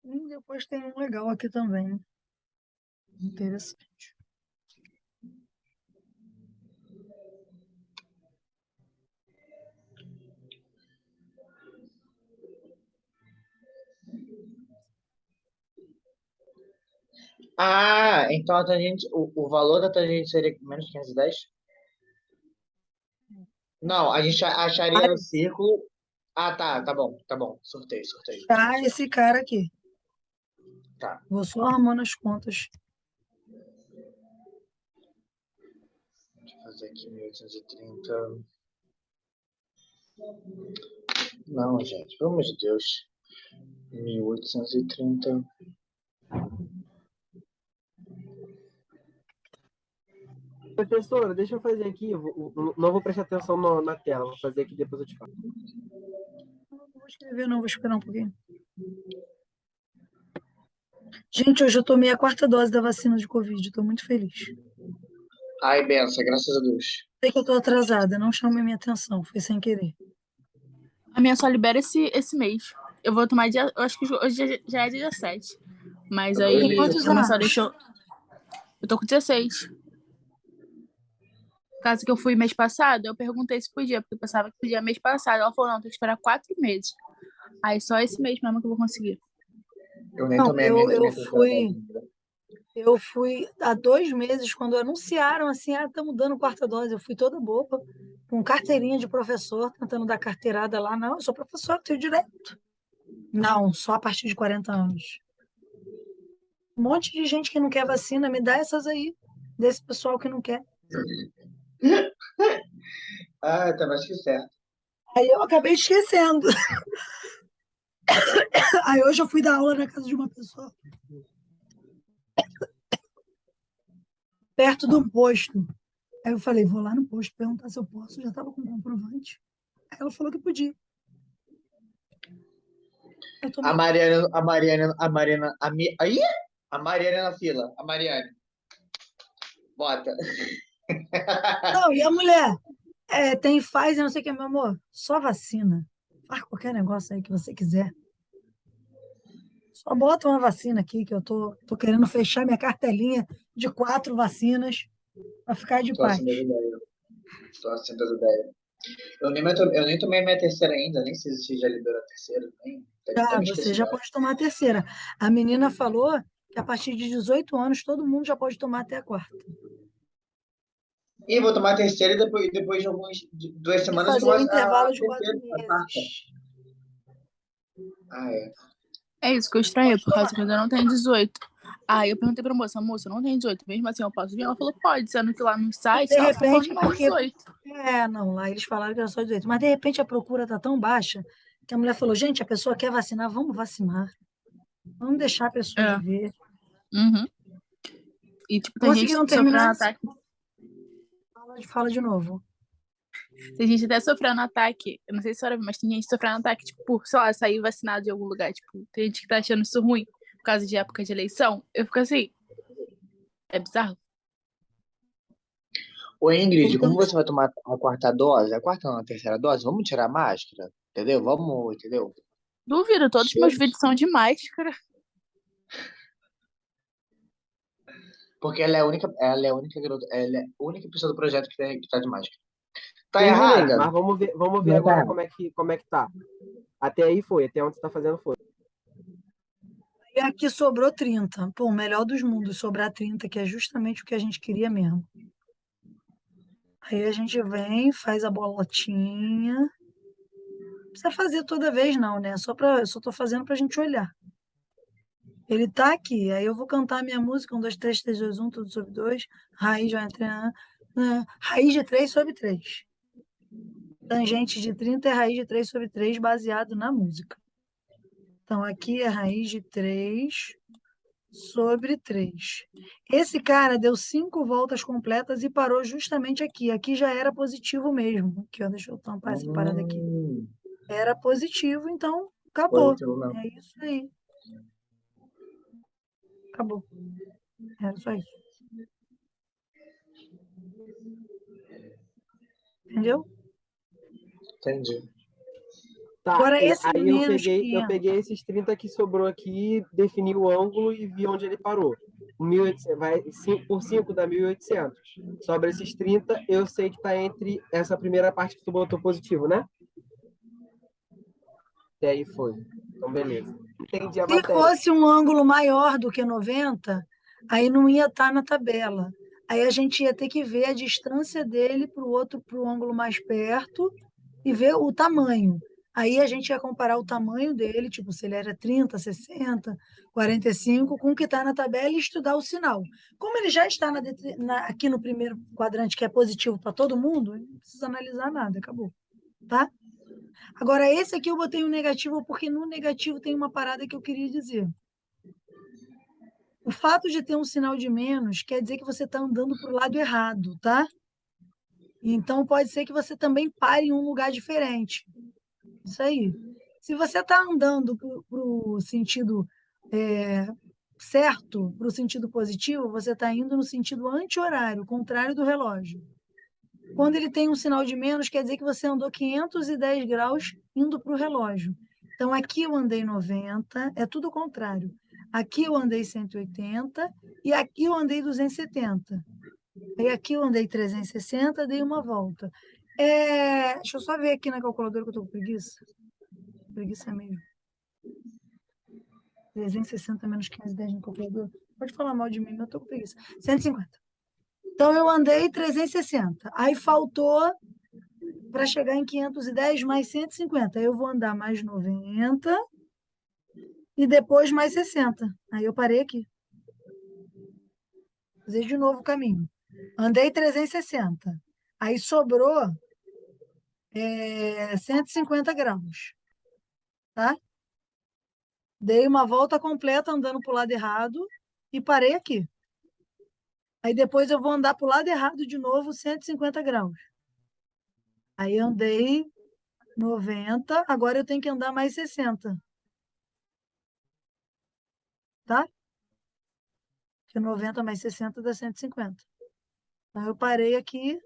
E depois tem um legal aqui também. Interessante. Ah, então a tangente, o valor da tangente seria menos 510? Não, a gente acharia no círculo. Ah, tá bom, tá bom. Sorteio, sorteio. Tá esse cara aqui. Tá. Vou só arrumando as contas. Deixa eu fazer aqui 1830. Não, gente, pelo amor de Deus. 1830. Professora, deixa eu fazer aqui. Não vou prestar atenção na tela. Vou fazer aqui depois eu te falo. Não vou escrever, não, vou esperar um pouquinho. Gente, hoje eu tomei a 4ª dose da vacina de Covid, estou muito feliz. Ai, benção, graças a Deus. Sei que eu estou atrasada, não chame minha atenção, foi sem querer. A minha só libera esse mês. Eu vou tomar dia. Eu acho que hoje já é dia 7. Mas Tá 2 Tem aí meses quantos a minha atrás. só anos? deixou. Eu tô com 16. Caso que eu fui mês passado, eu perguntei se podia, porque eu pensava que podia mês passado. Ela falou, não, tem que esperar 4 meses. Aí só esse mês mesmo que eu vou conseguir. Eu nem Não, tomei a minha terceira dose ainda. eu fui há 2 meses, quando anunciaram assim, estamos dando 4ª dose, eu fui toda boba, com carteirinha de professor, tentando dar carteirada lá. Não, eu sou professor, tenho direito. Não, só a partir de 40 anos. Um monte de gente que não quer vacina, me dá essas aí, desse pessoal que não quer. Ah, tá mais que certo. Aí eu acabei esquecendo. Aí hoje eu fui dar aula na casa de uma pessoa, perto do posto. Aí eu falei, vou lá no posto perguntar se eu posso, já estava com comprovante. Aí ela falou que podia. Eu A tomei. Mariana, a Mariana, a Mariana, aí? A Mariana na fila. A Mariane. Bota. Não, e a mulher? Tem Pfizer, não sei o que, meu amor. Só vacina. Faz qualquer negócio aí que você quiser. Só bota uma vacina aqui, que eu tô querendo fechar minha cartelinha de 4 vacinas para ficar de Tô paz. assim das ideias. Tô assim das ideias. Eu nem tomei minha terceira ainda, nem sei se já liberou a terceira. Nem, até me Você esqueci já dela. pode tomar a terceira. A menina falou que a partir de 18 anos todo mundo já pode tomar até a 4ª. E vou tomar a terceira e depois de 2 E semanas eu fazer tomo o a intervalo de 4 terceira, a quarta. meses. Ah, é. É isso que eu estranhei, Pode por causa tomar. que eu ainda não tenho 18. Aí eu perguntei pra moça, eu não tenho 18, mesmo assim eu posso vir? Ela falou, pode, sendo que lá no site De ela tá falando repente, mais porque 18. não, lá eles falaram que era só 18, mas de repente a procura está tão baixa que a mulher falou: gente, a pessoa quer vacinar, vamos vacinar, vamos deixar a pessoa É. viver. Uhum. E tipo, tem gente Conseguiram sofrendo terminar? ataque. Fala de novo. Tem gente até sofrendo ataque. Eu não sei se você viu, mas tem gente sofrendo ataque, tipo, por, sei lá, sair vacinado de algum lugar. Tipo, tem gente que tá achando isso ruim por causa de época de eleição. Eu fico assim, é bizarro. Ô, Ingrid, Então, como você vai tomar a quarta dose, a quarta não, a terceira dose, vamos tirar a máscara, entendeu? Vamos, entendeu? Duvido, todos os meus vídeos são de máscara. Porque ela é a única garota, ela é a única pessoa do projeto que tá de máscara. Tá Terminei, errada? mas vamos ver Não tá agora errada. como é que tá. Até aí foi, até onde você tá fazendo foi. e aqui sobrou 30. Pô, o melhor dos mundos, sobrar 30, que é justamente o que a gente queria mesmo. Aí a gente vem, faz a bolotinha. Não precisa fazer toda vez, não, né? Eu só tô fazendo pra gente olhar. Ele tá aqui, aí eu vou cantar a minha música, 1, 2, 3, 3, 2, 1, tudo sobre 2, raiz vai entrar, raiz de 3 sobre 3. Tangente de 30 é raiz de 3 sobre 3, baseado na música. Então, aqui é raiz de 3 sobre 3. Esse cara deu 5 voltas completas e parou justamente aqui. Aqui já era positivo mesmo. Aqui, ó, deixa eu tampar essa parada aqui. Era positivo, então acabou. Positivo não. É isso aí. Acabou. Era só isso. Entendeu? Entendi. Tá, Agora, esses aí meninos que... eu peguei esses 30 que sobrou aqui, defini o ângulo e vi onde ele parou. O 1.800, vai 5 por 5 dá 1.800. Sobra esses 30, eu sei que tá entre essa primeira parte que tu botou positivo, né? E aí foi. Então, beleza. Entendi a Se matéria. fosse um ângulo maior do que 90, aí não ia estar na tabela. Aí a gente ia ter que ver a distância dele para o outro, para o ângulo mais perto, e ver o tamanho. Aí a gente ia comparar o tamanho dele, tipo, se ele era 30, 60, 45, com o que está na tabela e estudar o sinal. Como ele já está aqui no primeiro quadrante, que é positivo para todo mundo, não precisa analisar nada, acabou. Tá? Agora, esse aqui eu botei um negativo, porque no negativo tem uma parada que eu queria dizer. O fato de ter um sinal de menos quer dizer que você está andando para o lado errado, tá? Então, pode ser que você também pare em um lugar diferente. Isso aí. Se você está andando para o sentido certo, para o sentido positivo, você está indo no sentido anti-horário, contrário do relógio. Quando ele tem um sinal de menos, quer dizer que você andou 510 graus indo para o relógio. Então, aqui eu andei 90, é tudo o contrário. Aqui eu andei 180 e aqui eu andei 270. E aqui eu andei 360, dei uma volta. Deixa eu só ver aqui na calculadora que eu estou com preguiça. Preguiça mesmo. 360 menos 510 na calculadora. Pode falar mal de mim, mas eu estou com preguiça. 150. Então, eu andei 360. Aí faltou para chegar em 510 mais 150. Aí eu vou andar mais 90 e depois mais 60. Aí eu parei aqui. Fazer de novo o caminho. Andei 360. Aí sobrou 150 graus. Tá? Dei uma volta completa andando para o lado errado e parei aqui. Aí depois eu vou andar para o lado errado de novo, 150 graus. Aí andei 90, agora eu tenho que andar mais 60. Tá? Que 90 mais 60 dá 150. Então eu parei aqui.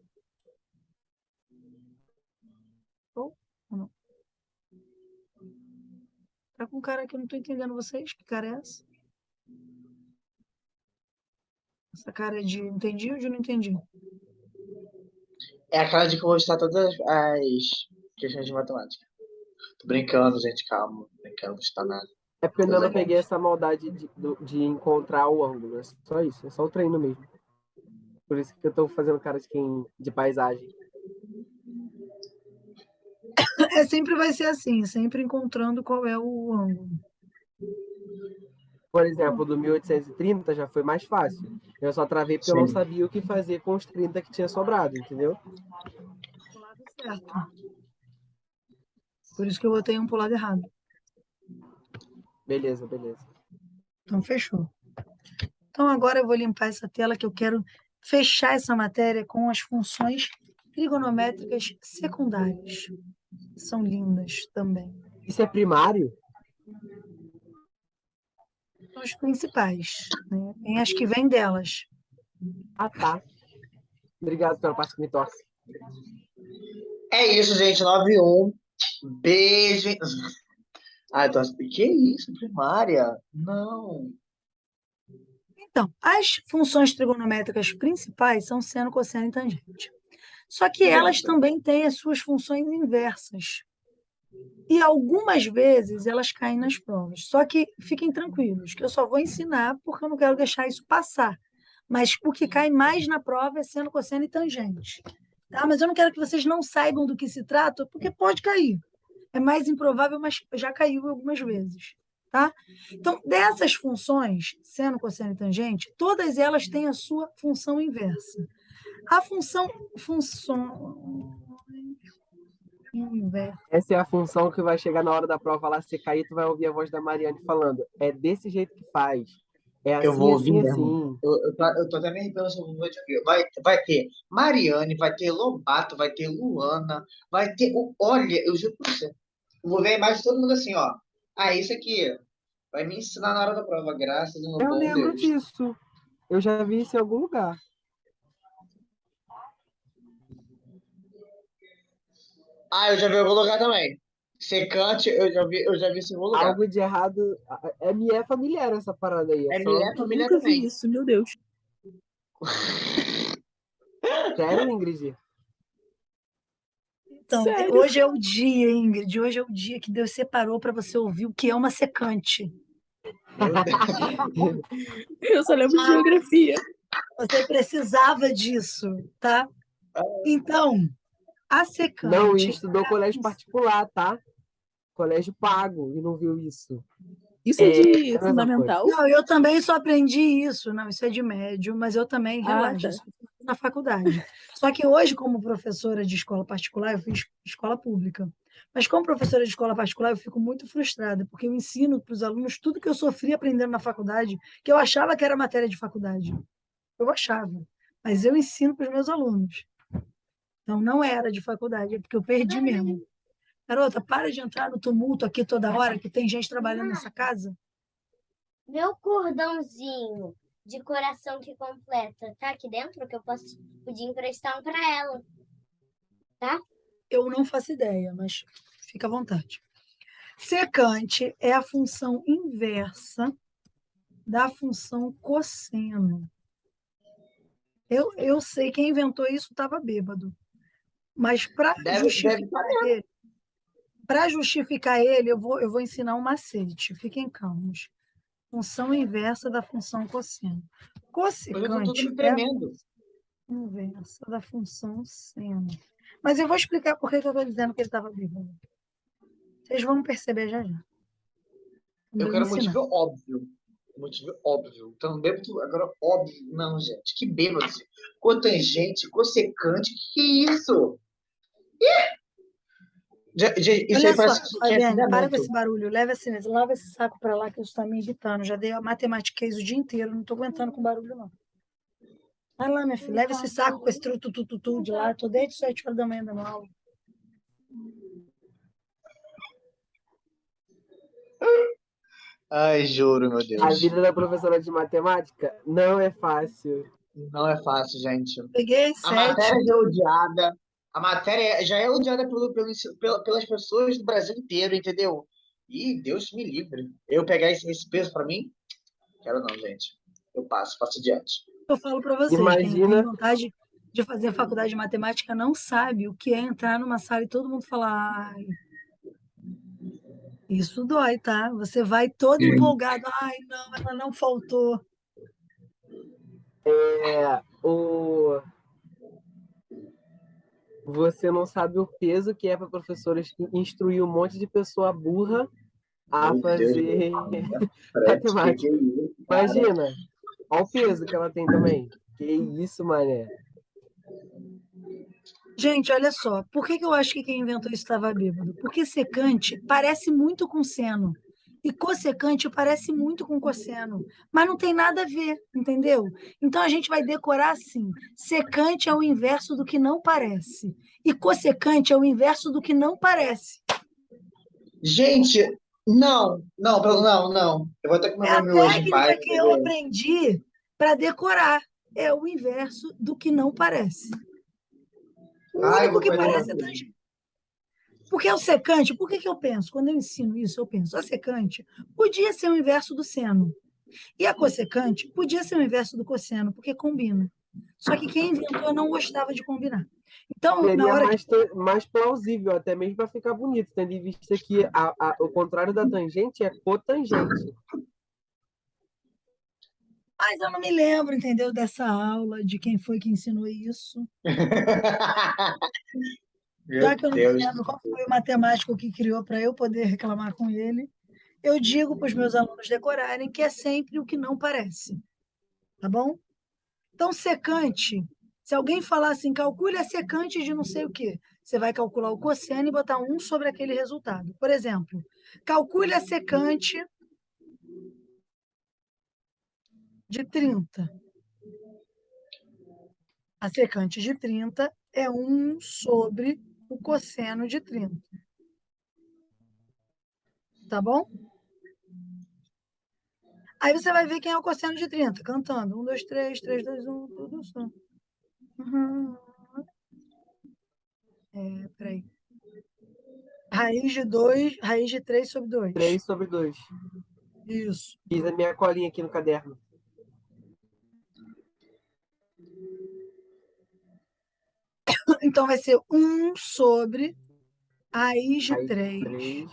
Ou não? Tá com cara que eu não estou entendendo vocês. Que cara é essa? Essa cara é de entendi ou de não entendi? É aquela de que eu vou estar todas as questões de matemática. Tô brincando, gente, calma. Brincando, não está nada. É porque eu ainda Coisa não peguei grande. essa maldade de encontrar o ângulo. É só isso, é só o treino mesmo. Por isso que eu tô fazendo cara de paisagem. Sempre vai ser assim, sempre encontrando qual é o ângulo. Por exemplo, do 1830 já foi mais fácil. Eu só travei porque eu não Sim. sabia o que fazer com os 30 que tinha sobrado, entendeu? Pro lado certo. Por isso que eu botei um pro lado errado. Beleza, beleza. Então, fechou. Então, agora eu vou limpar essa tela que eu quero fechar essa matéria com as funções trigonométricas secundárias. São lindas também. Isso é primário? São as principais, né? Tem as que vêm delas. Ah, tá. Obrigado pela parte que me toca. É isso, gente. 9-1. Beijo. Ah, então, que isso? Primária? Não. Então, as funções trigonométricas principais são seno, cosseno e tangente. Só que elas também têm as suas funções inversas. E algumas vezes elas caem nas provas. Só que fiquem tranquilos, que eu só vou ensinar porque eu não quero deixar isso passar. Mas o que cai mais na prova é seno, cosseno e tangente. Tá? Mas eu não quero que vocês não saibam do que se trata, porque pode cair. É mais improvável, mas já caiu algumas vezes. Tá? Então, dessas funções, seno, cosseno e tangente, todas elas têm a sua função inversa. A função inversa. Essa é a função que vai chegar na hora da prova lá, você cair, tu vai ouvir a voz da Mariane falando. É desse jeito que faz. É Eu assim, vou ouvir assim, mesmo. assim. Eu tô até me arrependendo se eu vou te ouvir. Vai ter Mariane, vai ter Lobato, vai ter Luana, vai ter. Olha, eu juro pra você. Eu vou ver a imagem de todo mundo assim, ó. Ah, isso aqui vai me ensinar na hora da prova, graças ao meu Eu bom lembro Deus. disso. Eu já vi isso em algum lugar. Ah, eu já vi em algum lugar também. Secante, eu já vi isso em algum lugar. Algo de errado. Me é familiar essa parada aí. É É só. minha Eu família nunca vi também. isso, meu Deus. Sério, Ingrid? Então, Sério. hoje é o dia, Ingrid, hoje é o dia que Deus separou para você ouvir o que é uma secante. Meu Deus. Eu só lembro de geografia. Você precisava disso, tá? Então, a Não, e secante. estudou colégio particular, tá? Colégio pago e não viu isso. Isso é de É a mesma coisa. fundamental? Não, eu também só aprendi isso. Não, isso é de médio, mas eu também, Ah, relaxa, tá. isso eu fiz na faculdade. Só que hoje, como professora de escola particular, eu fiz escola pública. Mas como professora de escola particular, eu fico muito frustrada, porque eu ensino para os alunos tudo que eu sofri aprendendo na faculdade, que eu achava que era matéria de faculdade. Eu achava. Mas eu ensino para os meus alunos. Então, não era de faculdade, é porque eu perdi mesmo. Garota, para de entrar no tumulto aqui toda hora, que tem gente trabalhando nessa casa. Meu cordãozinho de coração que completa tá aqui dentro que eu podia emprestar um para ela, tá? Eu não faço ideia, mas fica à vontade. Secante é a função inversa da função cosseno. Eu sei quem inventou isso estava bêbado, mas Deve estar. para justificar ele, eu vou ensinar um macete. Fiquem calmos. Função inversa da função cosseno. Eu já tô todo Cossecante me é a tremendo. inversa da função seno. Mas eu vou explicar por que eu estou dizendo que ele estava bêbado. Vocês vão perceber já já. Quando Eu eu quero um ensinar. motivo óbvio. Um motivo óbvio. Então, bêbado, agora óbvio. Não, gente. Que bêbado. Cotangente, cossecante. Que isso? Isso Olha aí só, parece que é Fabiane, para com fundamento. esse barulho, lava esse saco para lá que isso está me irritando. Já dei a matematiquez o dia inteiro, não estou aguentando com barulho, não. Vai lá, minha filha, leva esse saco com esse trututututu de lá, estou desde 7 horas da manhã dando aula. Ai, juro, meu A Deus. vida da professora de matemática não é fácil. Não é fácil, gente. Peguei A 7, matéria já é odiada. A matéria já é odiada pelas pessoas do Brasil inteiro, entendeu? E Deus me livre. Eu pegar esse peso pra mim? Quero não, gente. Eu passo adiante. eu falo para vocês, quem tem Imagina, vontade de fazer faculdade de matemática não sabe o que é entrar numa sala e todo mundo falar, ai, isso dói, tá? Você vai todo empolgado, ai, não, ela não faltou. o... você não sabe o peso que é para professores instruir um monte de pessoa burra a Meu Deus do fazer céu. Fred, que é matemática. isso, cara? Imagina, olha o peso que ela tem também. Que isso, mané. Gente, olha só, por que eu acho que quem inventou isso estava bêbado? Porque secante parece muito com seno e cossecante parece muito com cosseno, mas não tem nada a ver, entendeu? Então a gente vai decorar assim: secante é o inverso do que não parece e cossecante é o inverso do que não parece. Gente, não. Eu vou até comer É meu a miojo em paz, técnica que eu entendeu? aprendi para decorar. É o inverso do que não parece. O Ah, eu único vou que fazer meu parece é miojo. tangente. Porque o secante, por que eu penso? Quando eu ensino isso, eu penso, a secante podia ser o inverso do seno. E a cossecante podia ser o inverso do cosseno, porque combina. Só que quem inventou não gostava de combinar. Então, na Seria hora que. mais plausível, até mesmo para ficar bonito, tendo em vista que o contrário da tangente é cotangente. Mas eu não me lembro, entendeu, dessa aula, de quem foi que ensinou isso. Já Meu que eu não me Deus. lembro qual foi o matemático que criou para eu poder reclamar com ele, eu digo para os meus alunos decorarem que é sempre o que não parece. Tá bom? Então, secante, se alguém falar assim, calcule a secante de não sei o quê, você vai calcular o cosseno e botar 1 sobre aquele resultado. Por exemplo, calcule a secante de 30. A secante de 30 é 1 sobre o cosseno de 30. Tá bom? Aí você vai ver quem é o cosseno de 30, cantando. 1, 2, 3, 3, 2, 1, tudo só. Uhum. Peraí. Raiz de 2, raiz de 3 sobre 2. 3 sobre 2. Isso. Fiz a minha colinha aqui no caderno. Então vai ser 1 sobre raiz de Aí 3 3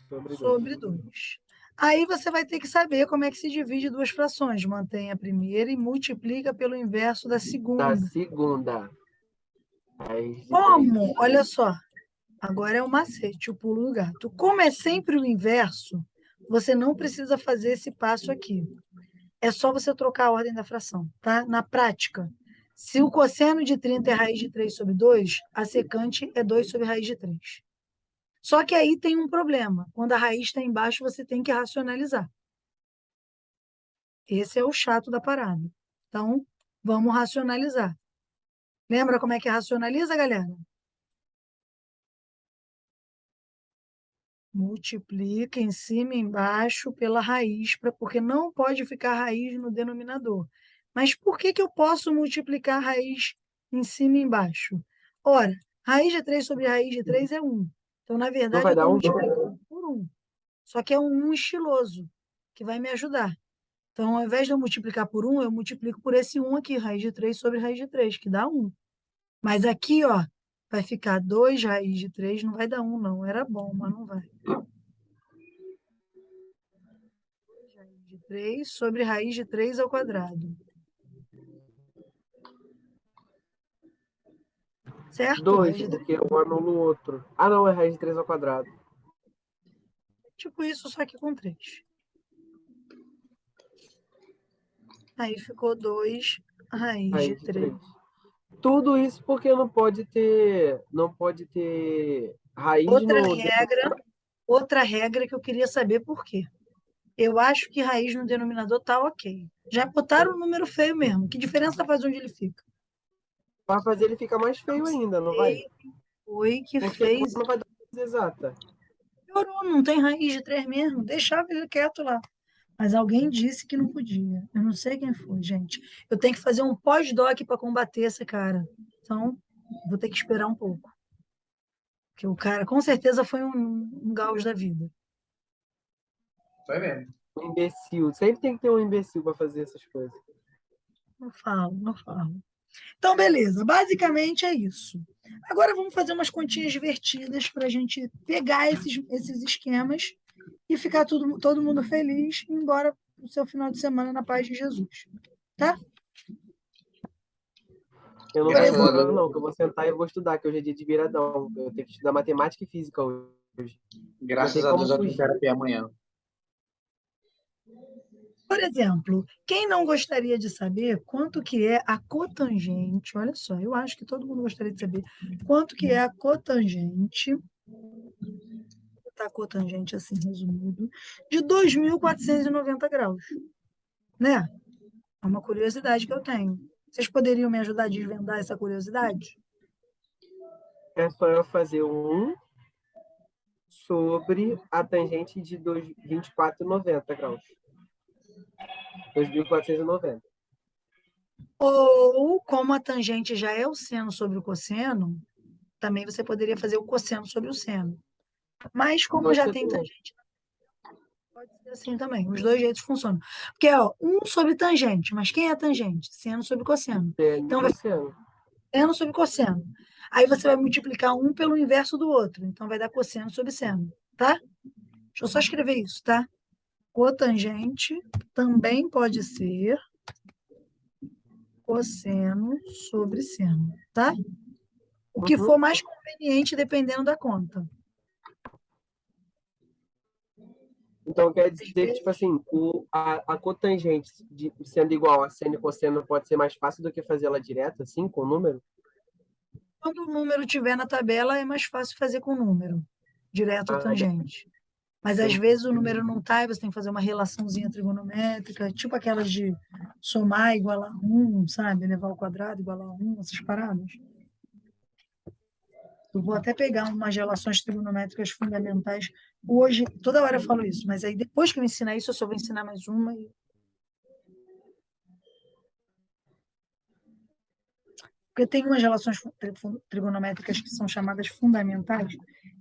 sobre 2. sobre 2. Aí você vai ter que saber como é que se divide duas frações. Mantém a primeira e multiplica pelo inverso da Da segunda. segunda. Raiz de 3. Como? Olha só. Agora é o macete, o pulo do gato. Como é sempre o inverso, você não precisa fazer esse passo aqui. É só você trocar a ordem da fração, tá? Na prática, se o cosseno de 30 é raiz de 3 sobre 2, a secante é 2 sobre raiz de 3. Só que aí tem um problema. Quando a raiz está embaixo, você tem que racionalizar. Esse é o chato da parada. Então, vamos racionalizar. Lembra como é que racionaliza, galera? multiplica em cima e embaixo pela raiz, porque não pode ficar raiz no denominador. Mas por que eu posso multiplicar raiz em cima e embaixo? Ora, raiz de 3 sobre raiz de 3 é 1. Então, na Não verdade, vai eu dar estou um? multiplicando por 1. Só que é um 1 estiloso, que vai me ajudar. Então, ao invés de eu multiplicar por 1, eu multiplico por esse 1 aqui, raiz de 3 sobre raiz de 3, que dá 1. Mas aqui, ó, vai ficar 2 raiz de 3, não vai dar 1, não. Era bom, mas não vai. 2 raiz de 3 sobre raiz de 3 ao quadrado. Certo? 2, Raiz de 3. porque um anula o outro. Ah, não, é raiz de 3 ao quadrado. Tipo isso, só que com 3. Aí ficou 2 raiz de Raiz de 3. 3. Tudo isso porque não pode ter raiz Outra no... regra, outra regra que eu queria saber por quê. Eu acho que raiz no denominador tá ok. Já botaram um número feio mesmo. Que diferença faz onde ele fica? Vai fazer ele ficar mais feio ainda, não vai? Foi que Porque fez. não vai dar raiz exata. Piorou, não tem raiz de 3 mesmo. Deixava ele quieto lá. Mas alguém disse que não podia. Eu não sei quem foi, gente. Eu tenho que fazer um pós-doc para combater esse cara. Então, vou ter que esperar um pouco. Porque o cara, com certeza, foi um gaus da vida. Foi mesmo. Um imbecil. Sempre tem que ter um imbecil para fazer essas coisas. Não falo, não falo. Então, beleza. Basicamente é isso. Agora vamos fazer umas continhas divertidas para a gente pegar esses esquemas e ficar todo mundo feliz e ir embora o seu final de semana na paz de Jesus. Tá? Eu não Por vou Graças a embora, exemplo, Deus. não, que eu vou sentar e eu vou estudar, que hoje é dia de viradão. Eu tenho que estudar matemática e física hoje. Não Graças tem a como Deus eu tenho fugir. terapia amanhã. quem não gostaria de saber quanto que é a cotangente? Olha só, eu acho que todo mundo gostaria de saber quanto que é a cotangente, tá? A cotangente assim resumido, de 2.490 graus, né? É uma curiosidade que eu tenho. Vocês poderiam me ajudar a desvendar essa curiosidade? É só eu fazer um sobre a tangente de 24,90 graus. 2.490. Ou, como a tangente já é o seno sobre o cosseno, também você poderia fazer o cosseno sobre o seno. Mas como Pode já ser tem também. tangente, pode ser assim também. Os dois jeitos funcionam. Porque, ó, um sobre tangente, mas quem é tangente? Seno sobre cosseno. Seno e Então, vai ficar cosseno. seno sobre cosseno. Aí você vai multiplicar um pelo inverso do outro. Então, vai dar cosseno sobre seno, tá? Deixa eu só escrever isso, tá? Cotangente também pode ser cosseno sobre seno, tá? O que Uhum. for mais conveniente dependendo da conta. Então quer Às dizer que, tipo vezes, assim, a cotangente sendo igual a seno e cosseno pode ser mais fácil do que fazer ela direto, assim, com o número? quando o número estiver na tabela, é mais fácil fazer com o número, direto ou Ah, tangente. Mas às entendi. vezes o número não está e você tem que fazer uma relaçãozinha trigonométrica, tipo aquelas de somar igual a 1, sabe? Elevar ao quadrado igual a 1, essas paradas. Eu vou até pegar umas relações trigonométricas fundamentais. Hoje, toda hora eu falo isso, mas aí depois que eu ensinar isso, eu só vou ensinar mais uma. Porque tem umas relações trigonométricas que são chamadas fundamentais,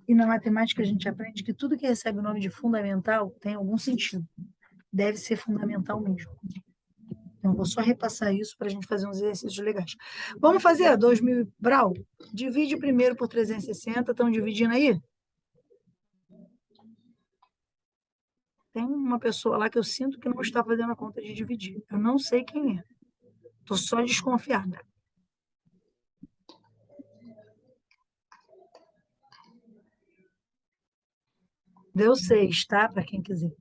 e na matemática a gente aprende que tudo que recebe o nome de fundamental tem algum sentido. Deve ser fundamental mesmo. Então, eu vou só repassar isso para a gente fazer uns exercícios legais. Vamos fazer 2.000 Brau? Divide primeiro por 360. Estão dividindo aí? Tem uma pessoa lá que eu sinto que não está fazendo a conta de dividir. Eu não sei quem é. Estou só desconfiada. Deu 6, tá? Para quem quiser.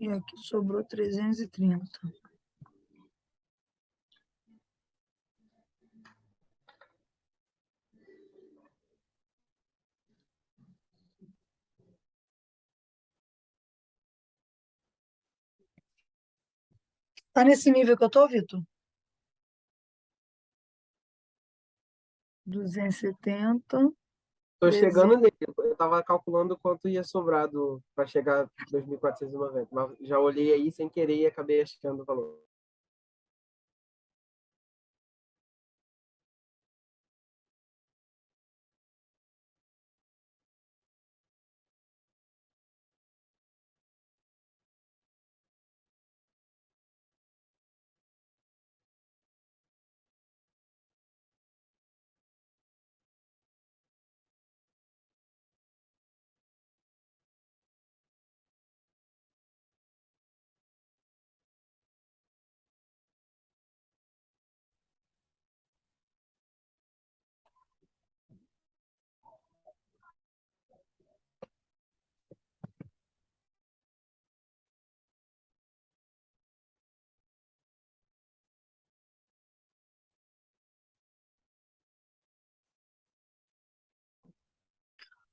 E aqui sobrou 330. Tá nesse nível que eu tô, Vitor? 270. Tô 300. chegando nele. Eu tava calculando quanto ia sobrar para chegar a 2.490, mas já olhei aí sem querer e acabei achando o valor.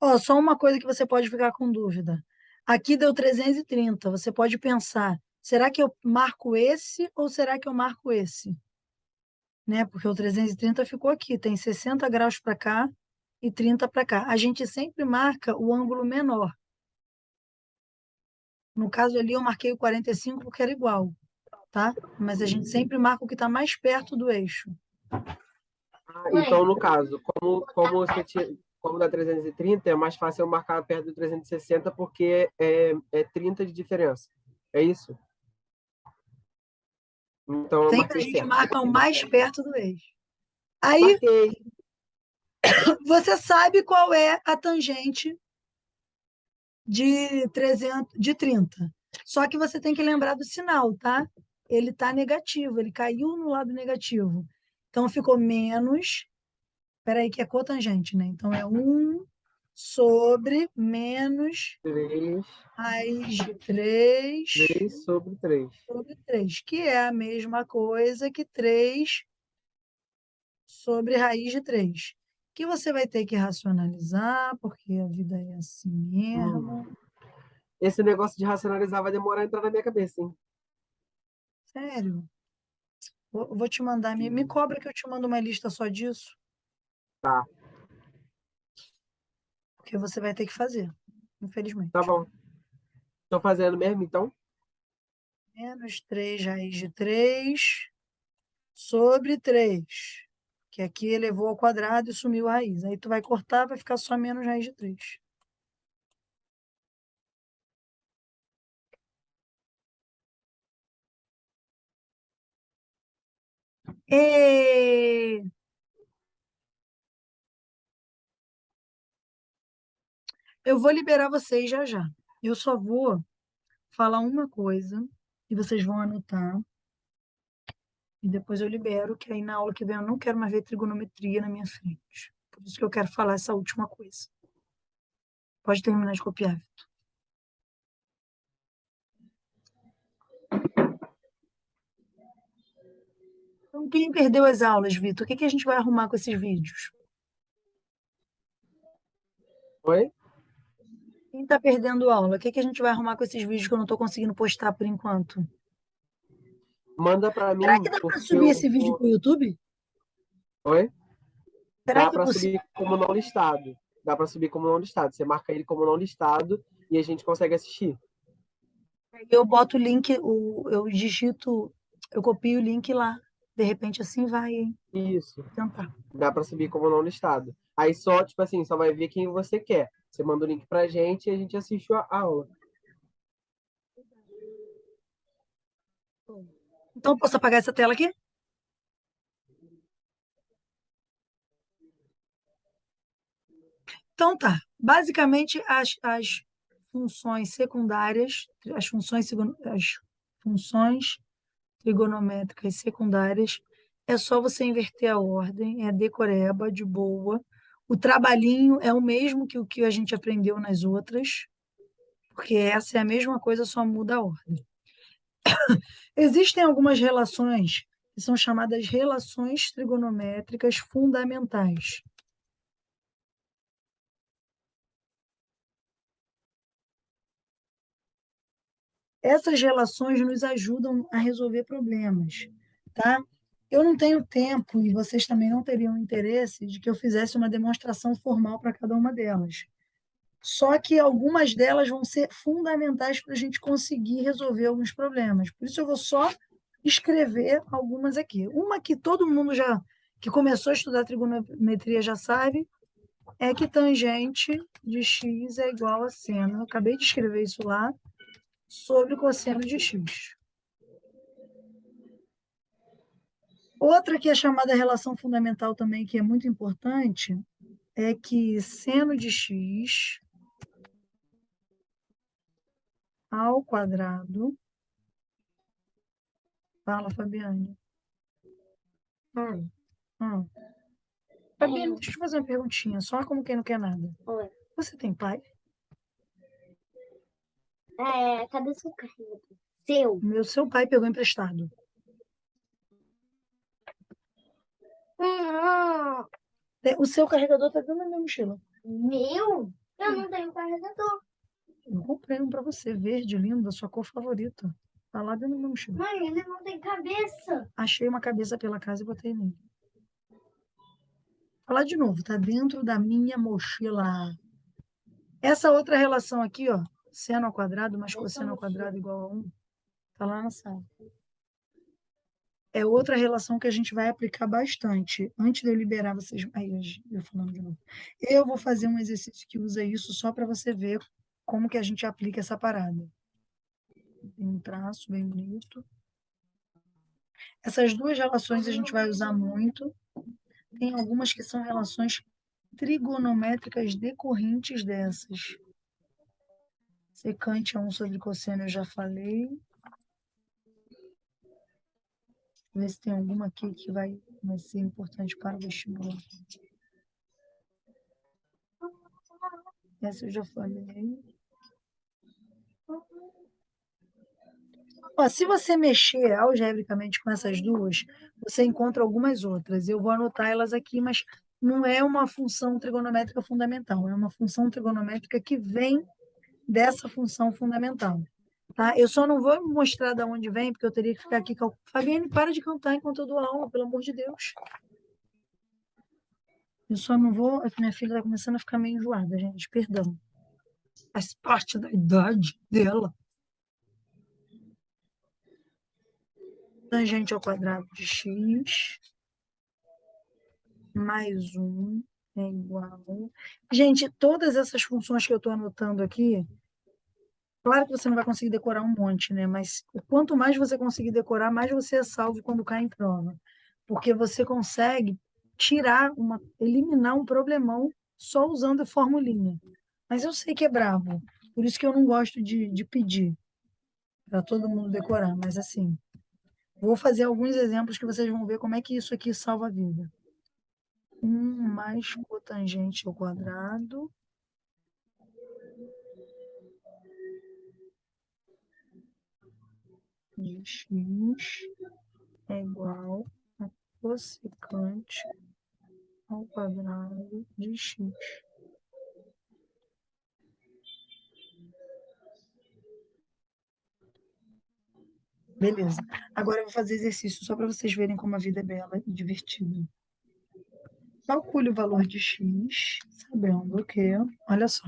Ó, só uma coisa que você pode ficar com dúvida. Aqui deu 330. Você pode pensar, será que eu marco esse ou será que eu marco esse? Né? Porque o 330 ficou aqui, tem 60 graus para cá e 30 para cá. A gente sempre marca o ângulo menor. No caso ali, eu marquei o 45 porque era igual, tá? Mas a gente sempre marca o que está mais perto do eixo. Então, no caso, como dá 330, é mais fácil eu marcar perto do 360 porque é 30 de diferença. É isso? Então, eu Sempre a marquei gente certo. marca o mais perto do eixo. Aí, Marquei. você sabe qual é a tangente de 300, de 30. Só que você tem que lembrar do sinal, tá? Ele está negativo, ele caiu no lado negativo. Então, ficou menos. Espera aí, que é cotangente, né? Então, é 1 sobre menos 3, raiz de 3 sobre 3. sobre 3, que é a mesma coisa que 3 sobre raiz de 3, que você vai ter que racionalizar, porque a vida é assim mesmo. Esse negócio de racionalizar vai demorar a entrar na minha cabeça, hein? Sério? Vou te mandar, me cobra que eu te mando uma lista só disso, Tá, porque você vai ter que fazer, tá infelizmente. bom. Tô fazendo mesmo, então? Menos 3 raiz de 3 sobre 3, que aqui elevou ao quadrado e sumiu a raiz. Aí tu vai cortar, vai ficar só menos raiz de 3. E... Eu vou liberar vocês já já. Eu só vou falar uma coisa e vocês vão anotar. E depois eu libero, que aí na aula que vem eu não quero mais ver trigonometria na minha frente. Por isso que eu quero falar essa última coisa. Pode terminar de copiar, Vitor. Então, quem perdeu as aulas, Vitor, o que que a gente vai arrumar com esses vídeos? Oi? Quem está perdendo aula, o que que a gente vai arrumar com esses vídeos que eu não estou conseguindo postar por enquanto? Manda pra Será mim, que dá para porque subir eu esse vídeo vou... para o YouTube? Oi? Será Dá que é pra possível? subir como não listado. Dá pra subir como não listado. Você marca ele como não listado e a gente consegue assistir. Eu boto o link, eu digito, eu copio o link lá. De repente assim vai, hein? Isso. Vou tentar. Dá pra subir como não listado. Aí só, tipo assim, só vai ver quem você quer. Você manda o link pra gente e a gente assiste a aula. Então, posso apagar essa tela aqui? Então, tá. Basicamente, as funções secundárias, as funções trigonométricas secundárias, é só você inverter a ordem, é decoreba, de boa. O trabalhinho é o mesmo que o que a gente aprendeu nas outras, porque essa é a mesma coisa, só muda a ordem. Existem algumas relações que são chamadas relações trigonométricas fundamentais. Essas relações nos ajudam a resolver problemas, tá? Eu não tenho tempo, e vocês também não teriam interesse, de que eu fizesse uma demonstração formal para cada uma delas. Só que algumas delas vão ser fundamentais para a gente conseguir resolver alguns problemas. Por isso eu vou só escrever algumas aqui. Uma que todo mundo que começou a estudar trigonometria já sabe, é que tangente de x é igual a seno. Eu acabei de escrever isso lá, sobre cosseno de x. Outra que é chamada relação fundamental também, que é muito importante, é que seno de x ao quadrado. Fala, Fabiane. Fabiane, deixa eu te fazer uma perguntinha, só como quem não quer nada. Oi. Você tem pai? Cadê seu carregador? Seu. Seu pai pegou emprestado. Não. O seu carregador está dentro da minha mochila. Meu? Eu não tenho carregador. Eu comprei um para você, verde, lindo, da sua cor favorita. Tá lá dentro da minha mochila. Mãe, ele não tem cabeça. Achei uma cabeça pela casa e botei nele. Falar de novo, tá dentro da minha mochila. Essa outra relação aqui, ó, seno ao quadrado mais cosseno ao quadrado igual a 1, tá lá na sala. É outra relação que a gente vai aplicar bastante. Antes de eu liberar vocês... Aí, eu falando de novo. Eu vou fazer um exercício que usa isso só para você ver como que a gente aplica essa parada. Tem um traço bem bonito. Essas duas relações a gente vai usar muito. Tem algumas que são relações trigonométricas decorrentes dessas. Secante a 1 sobre cosseno, eu já falei. Ver se tem alguma aqui que vai ser importante para o vestibular. Essa eu já falei. Ó, se você mexer algebricamente com essas duas, você encontra algumas outras. Eu vou anotar elas aqui, mas não é uma função trigonométrica fundamental. É uma função trigonométrica que vem dessa função fundamental. Tá? Eu só não vou mostrar de onde vem, porque eu teria que ficar aqui calculando. Fabiane, para de cantar enquanto eu dou aula, pelo amor de Deus. Eu só não vou. É que minha filha está começando a ficar meio enjoada, gente. Perdão. Faz parte da idade dela. Tangente ao quadrado de x mais 1 é igual. Gente, todas essas funções que eu estou anotando aqui, claro que você não vai conseguir decorar um monte, né? Mas quanto mais você conseguir decorar, mais você é salvo quando cai em prova. Porque você consegue eliminar um problemão só usando a formulinha. Mas eu sei que é brabo, por isso que eu não gosto de pedir para todo mundo decorar. Mas assim, vou fazer alguns exemplos que vocês vão ver como é que isso aqui salva a vida. 1 mais cotangente ao quadrado de x é igual a cossecante ao quadrado de x. Beleza. Agora eu vou fazer exercício só para vocês verem como a vida é bela e divertida. Calcule o valor de x, sabendo que... Olha só.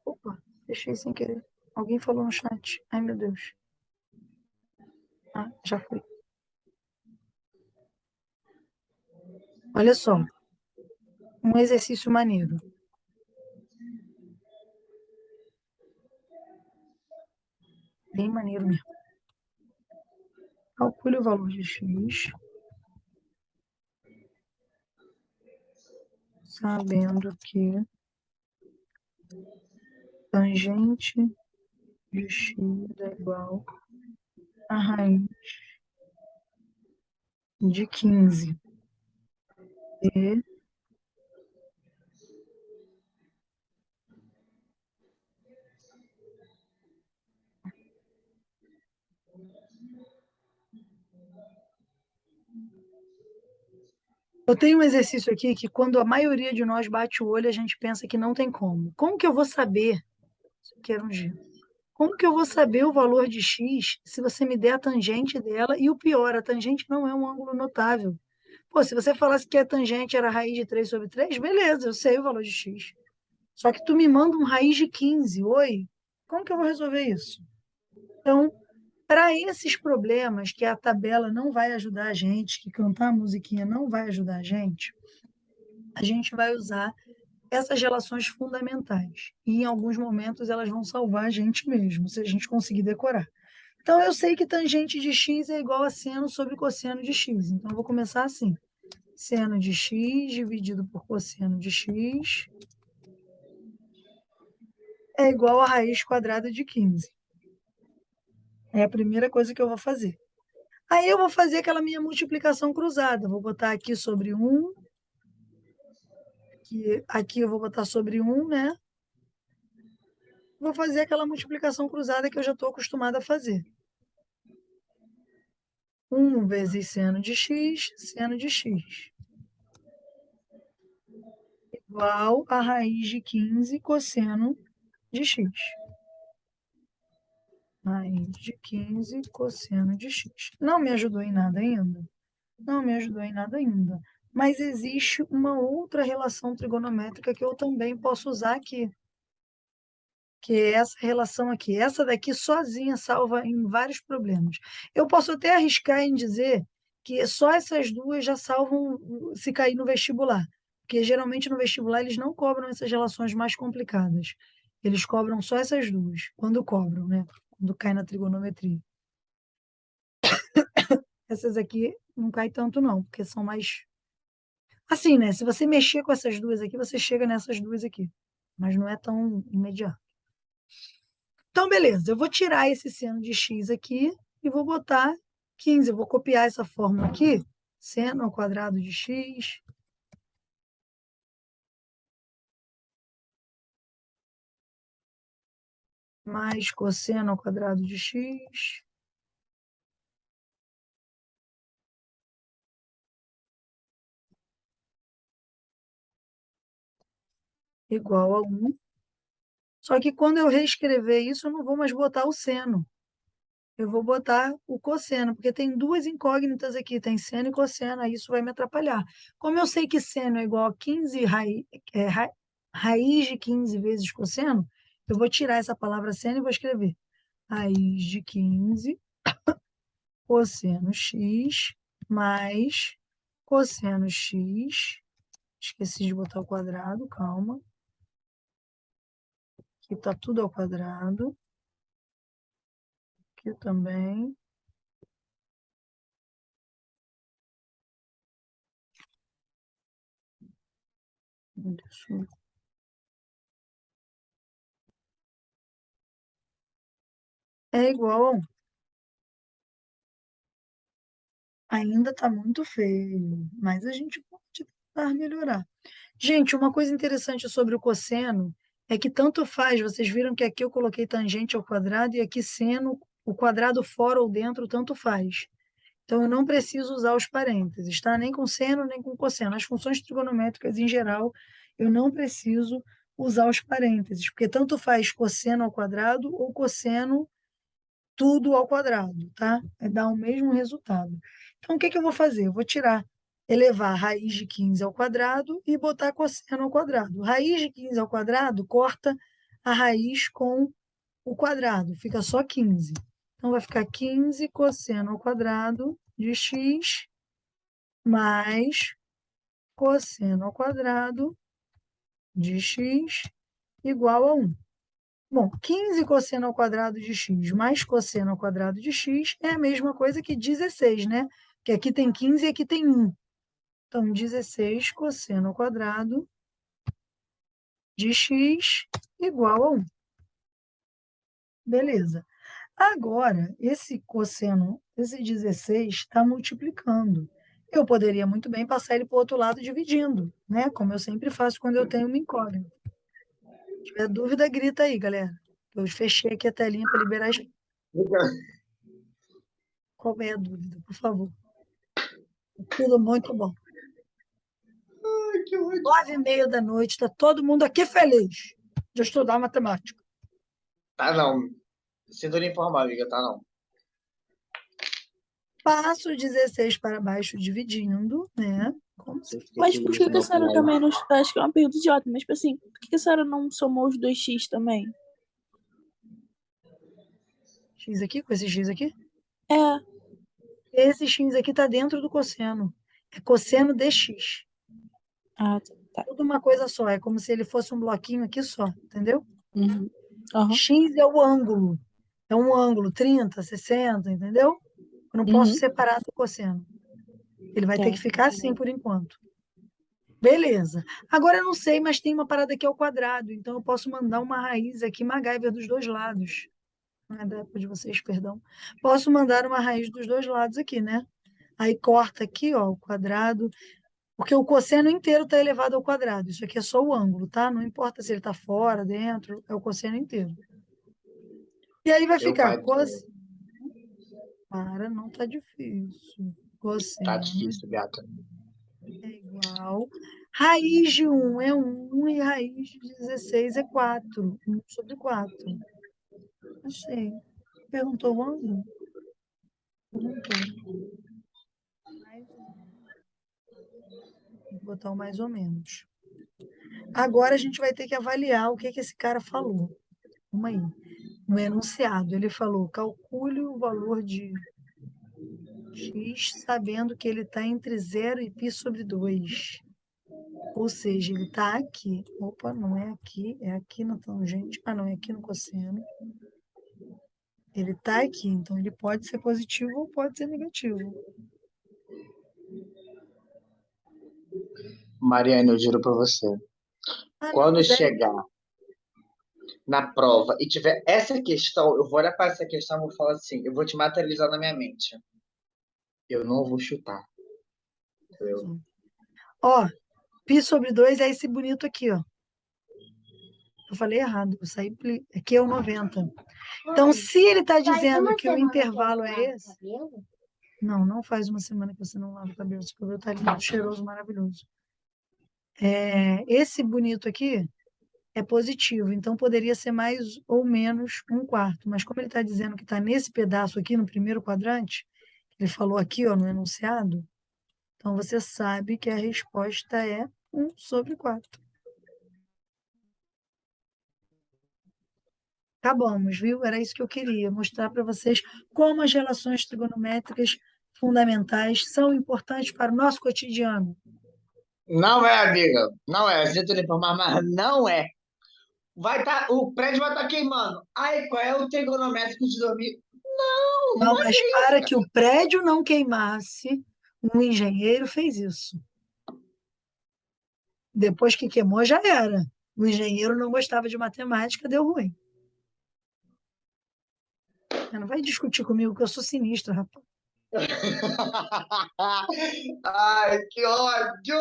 Opa, deixei sem querer. Alguém falou no chat. Ai, meu Deus. Ah, já foi. Olha só. Um exercício maneiro. Bem maneiro mesmo. Calcule o valor de x, sabendo que tangente de x é igual a raiz de 15. Eu tenho um exercício aqui que, quando a maioria de nós bate o olho, a gente pensa que não tem como. Como que eu vou saber? Isso aqui era um G. Como que eu vou saber o valor de x se você me der a tangente dela? E o pior, a tangente não é um ângulo notável. Pô, se você falasse que a tangente era raiz de 3 sobre 3, beleza, eu sei o valor de x. Só que tu me manda um raiz de 15. Oi, como que eu vou resolver isso? Então, para esses problemas que a tabela não vai ajudar a gente, que cantar a musiquinha não vai ajudar a gente vai usar essas relações fundamentais. E em alguns momentos elas vão salvar a gente mesmo, se a gente conseguir decorar. Então, eu sei que tangente de x é igual a seno sobre cosseno de x. Então, eu vou começar assim. Seno de x dividido por cosseno de x é igual a raiz quadrada de 15. É a primeira coisa que eu vou fazer. Aí eu vou fazer aquela minha multiplicação cruzada. Vou botar aqui sobre 1. Aqui eu vou botar sobre 1, né? Vou fazer aquela multiplicação cruzada que eu já estou acostumada a fazer. 1 vezes seno de x igual a raiz de 15 cosseno de x. Raiz de 15 cosseno de x. Não me ajudou em nada ainda. Não me ajudou em nada ainda. Mas existe uma outra relação trigonométrica que eu também posso usar aqui, que é essa relação aqui. Essa daqui sozinha salva em vários problemas. Eu posso até arriscar em dizer que só essas duas já salvam se cair no vestibular, porque geralmente no vestibular eles não cobram essas relações mais complicadas. Eles cobram só essas duas, quando cobram, né? Quando cai na trigonometria. Essas aqui não cai tanto não, porque são mais assim, né? Se você mexer com essas duas aqui, você chega nessas duas aqui, mas não é tão imediato. Então, beleza, eu vou tirar esse seno de x aqui e vou botar 15. Eu vou copiar essa fórmula aqui, seno ao quadrado de x mais cosseno ao quadrado de x igual a 1. Só que quando eu reescrever isso, eu não vou mais botar o seno. Eu vou botar o cosseno, porque tem duas incógnitas aqui, tem seno e cosseno, aí isso vai me atrapalhar. Como eu sei que seno é igual a 15 raiz de 15 vezes cosseno, eu vou tirar essa palavra seno e vou escrever raiz de 15 cosseno x mais cosseno x. Esqueci de botar o quadrado, calma. Aqui está tudo ao quadrado. Aqui também. Isso. É igual a 1. Ainda está muito feio, mas a gente pode tentar melhorar. Gente, uma coisa interessante sobre o cosseno é que tanto faz, vocês viram que aqui eu coloquei tangente ao quadrado e aqui seno, o quadrado fora ou dentro, tanto faz. Então, eu não preciso usar os parênteses, tá? Nem com seno, nem com cosseno. As funções trigonométricas, em geral, eu não preciso usar os parênteses, porque tanto faz cosseno ao quadrado ou cosseno tudo ao quadrado, tá? Dá o mesmo resultado. Então, o que que eu vou fazer? Eu vou elevar a raiz de 15 ao quadrado e botar cosseno ao quadrado. Raiz de 15 ao quadrado corta a raiz com o quadrado, fica só 15. Então, vai ficar 15 cosseno ao quadrado de x mais cosseno ao quadrado de x igual a 1. Bom, 15 cosseno ao quadrado de x mais cosseno ao quadrado de x é a mesma coisa que 16, né? Porque aqui tem 15 e aqui tem 1. Então, 16 cosseno ao quadrado de x igual a 1. Beleza. Agora, esse cosseno, esse 16 está multiplicando. Eu poderia muito bem passar ele para o outro lado dividindo, né? Como eu sempre faço quando eu tenho uma incógnita. Se tiver dúvida, grita aí, galera. Eu fechei aqui a telinha para liberar. Qual é a dúvida, por favor? Tudo muito bom. Ai, que ódio. 9h30 da noite, está todo mundo aqui feliz de estudar matemática. Tá não. Sintonia informal, amiga, tá não. Passo 16 para baixo dividindo, né? Como se Mas por que que a senhora também não. Acho que é uma pergunta idiota, mas tipo assim, por que que a senhora não somou os 2x também? x aqui, com esse x aqui? É. Esse x aqui está dentro do cosseno. É cosseno de x. Ah, tá. Tudo uma coisa só. É como se ele fosse um bloquinho aqui só, entendeu? Uhum. Aham. X é o ângulo. É um ângulo 30, 60, entendeu? Eu não posso Uhum. separar do cosseno. Ele vai Tá. ter que ficar assim por enquanto. Beleza. Agora eu não sei, mas tem uma parada aqui ao quadrado. Então eu posso mandar uma raiz aqui MacGyver dos dois lados. Não é da época de vocês, perdão. Posso mandar uma raiz dos dois lados aqui, né? Aí corta aqui, ó, o quadrado. Porque o cosseno inteiro está elevado ao quadrado. Isso aqui é só o ângulo, tá? Não importa se ele está fora, dentro, é o cosseno inteiro. E aí vai Meu ficar pai do céu. Para, não tá difícil. Tá Cosseno difícil, Beata. é igual. Raiz de 1 é 1 e raiz de 16 é 4. 1/4. Achei. Perguntou o ângulo? Perguntou. Mais ou menos. Tem que botar o mais ou menos. Agora a gente vai ter que avaliar o que esse cara falou. Vamos aí. No enunciado, ele falou: calcule o valor de x sabendo que ele está entre 0 e π/2. Ou seja, ele está aqui. Opa, não é aqui, é aqui na tangente. Ah, não, é aqui no cosseno. Ele está aqui, então ele pode ser positivo ou pode ser negativo. Mariane, eu juro pra você. Ah, não, Quando mas é. chegar na prova e tiver essa questão, eu vou olhar para essa questão e vou falar assim, eu vou te materializar na minha mente. Eu não vou chutar. Eu... Ó, π/2 é esse bonito aqui, ó. Eu falei errado, eu saí. Aqui é o 90. Então, se ele está dizendo que o intervalo é esse. Não, não faz uma semana que você não lava o cabelo. Esse cabelo está lindo, cheiroso, maravilhoso. Esse bonito aqui é positivo, então poderia ser mais ou menos 1/4. Mas como ele está dizendo que está nesse pedaço aqui, no primeiro quadrante, ele falou aqui, ó, no enunciado, então você sabe que a resposta é 1/4. Acabamos, viu? Era isso que eu queria, mostrar para vocês como as relações trigonométricas fundamentais são importantes para o nosso cotidiano. Não é, amiga. Não é. Sinto lhe informar, mas não é. O prédio vai estar queimando. Ai, qual é o trigonométrico de dormir? Não, Não, não é mas isso, para cara. que o prédio não queimasse, um engenheiro fez isso. Depois que queimou, já era. O engenheiro não gostava de matemática, deu ruim. Não vai discutir comigo, que eu sou sinistra, rapaz. Ai, que ódio!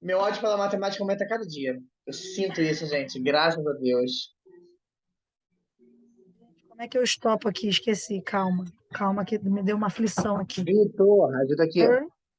Meu ódio pela matemática aumenta a cada dia. Eu sinto isso, gente. Graças a Deus. Como é que eu estopo aqui? Esqueci, calma. Calma, que me deu uma aflição aqui. Vitor, ajuda aqui.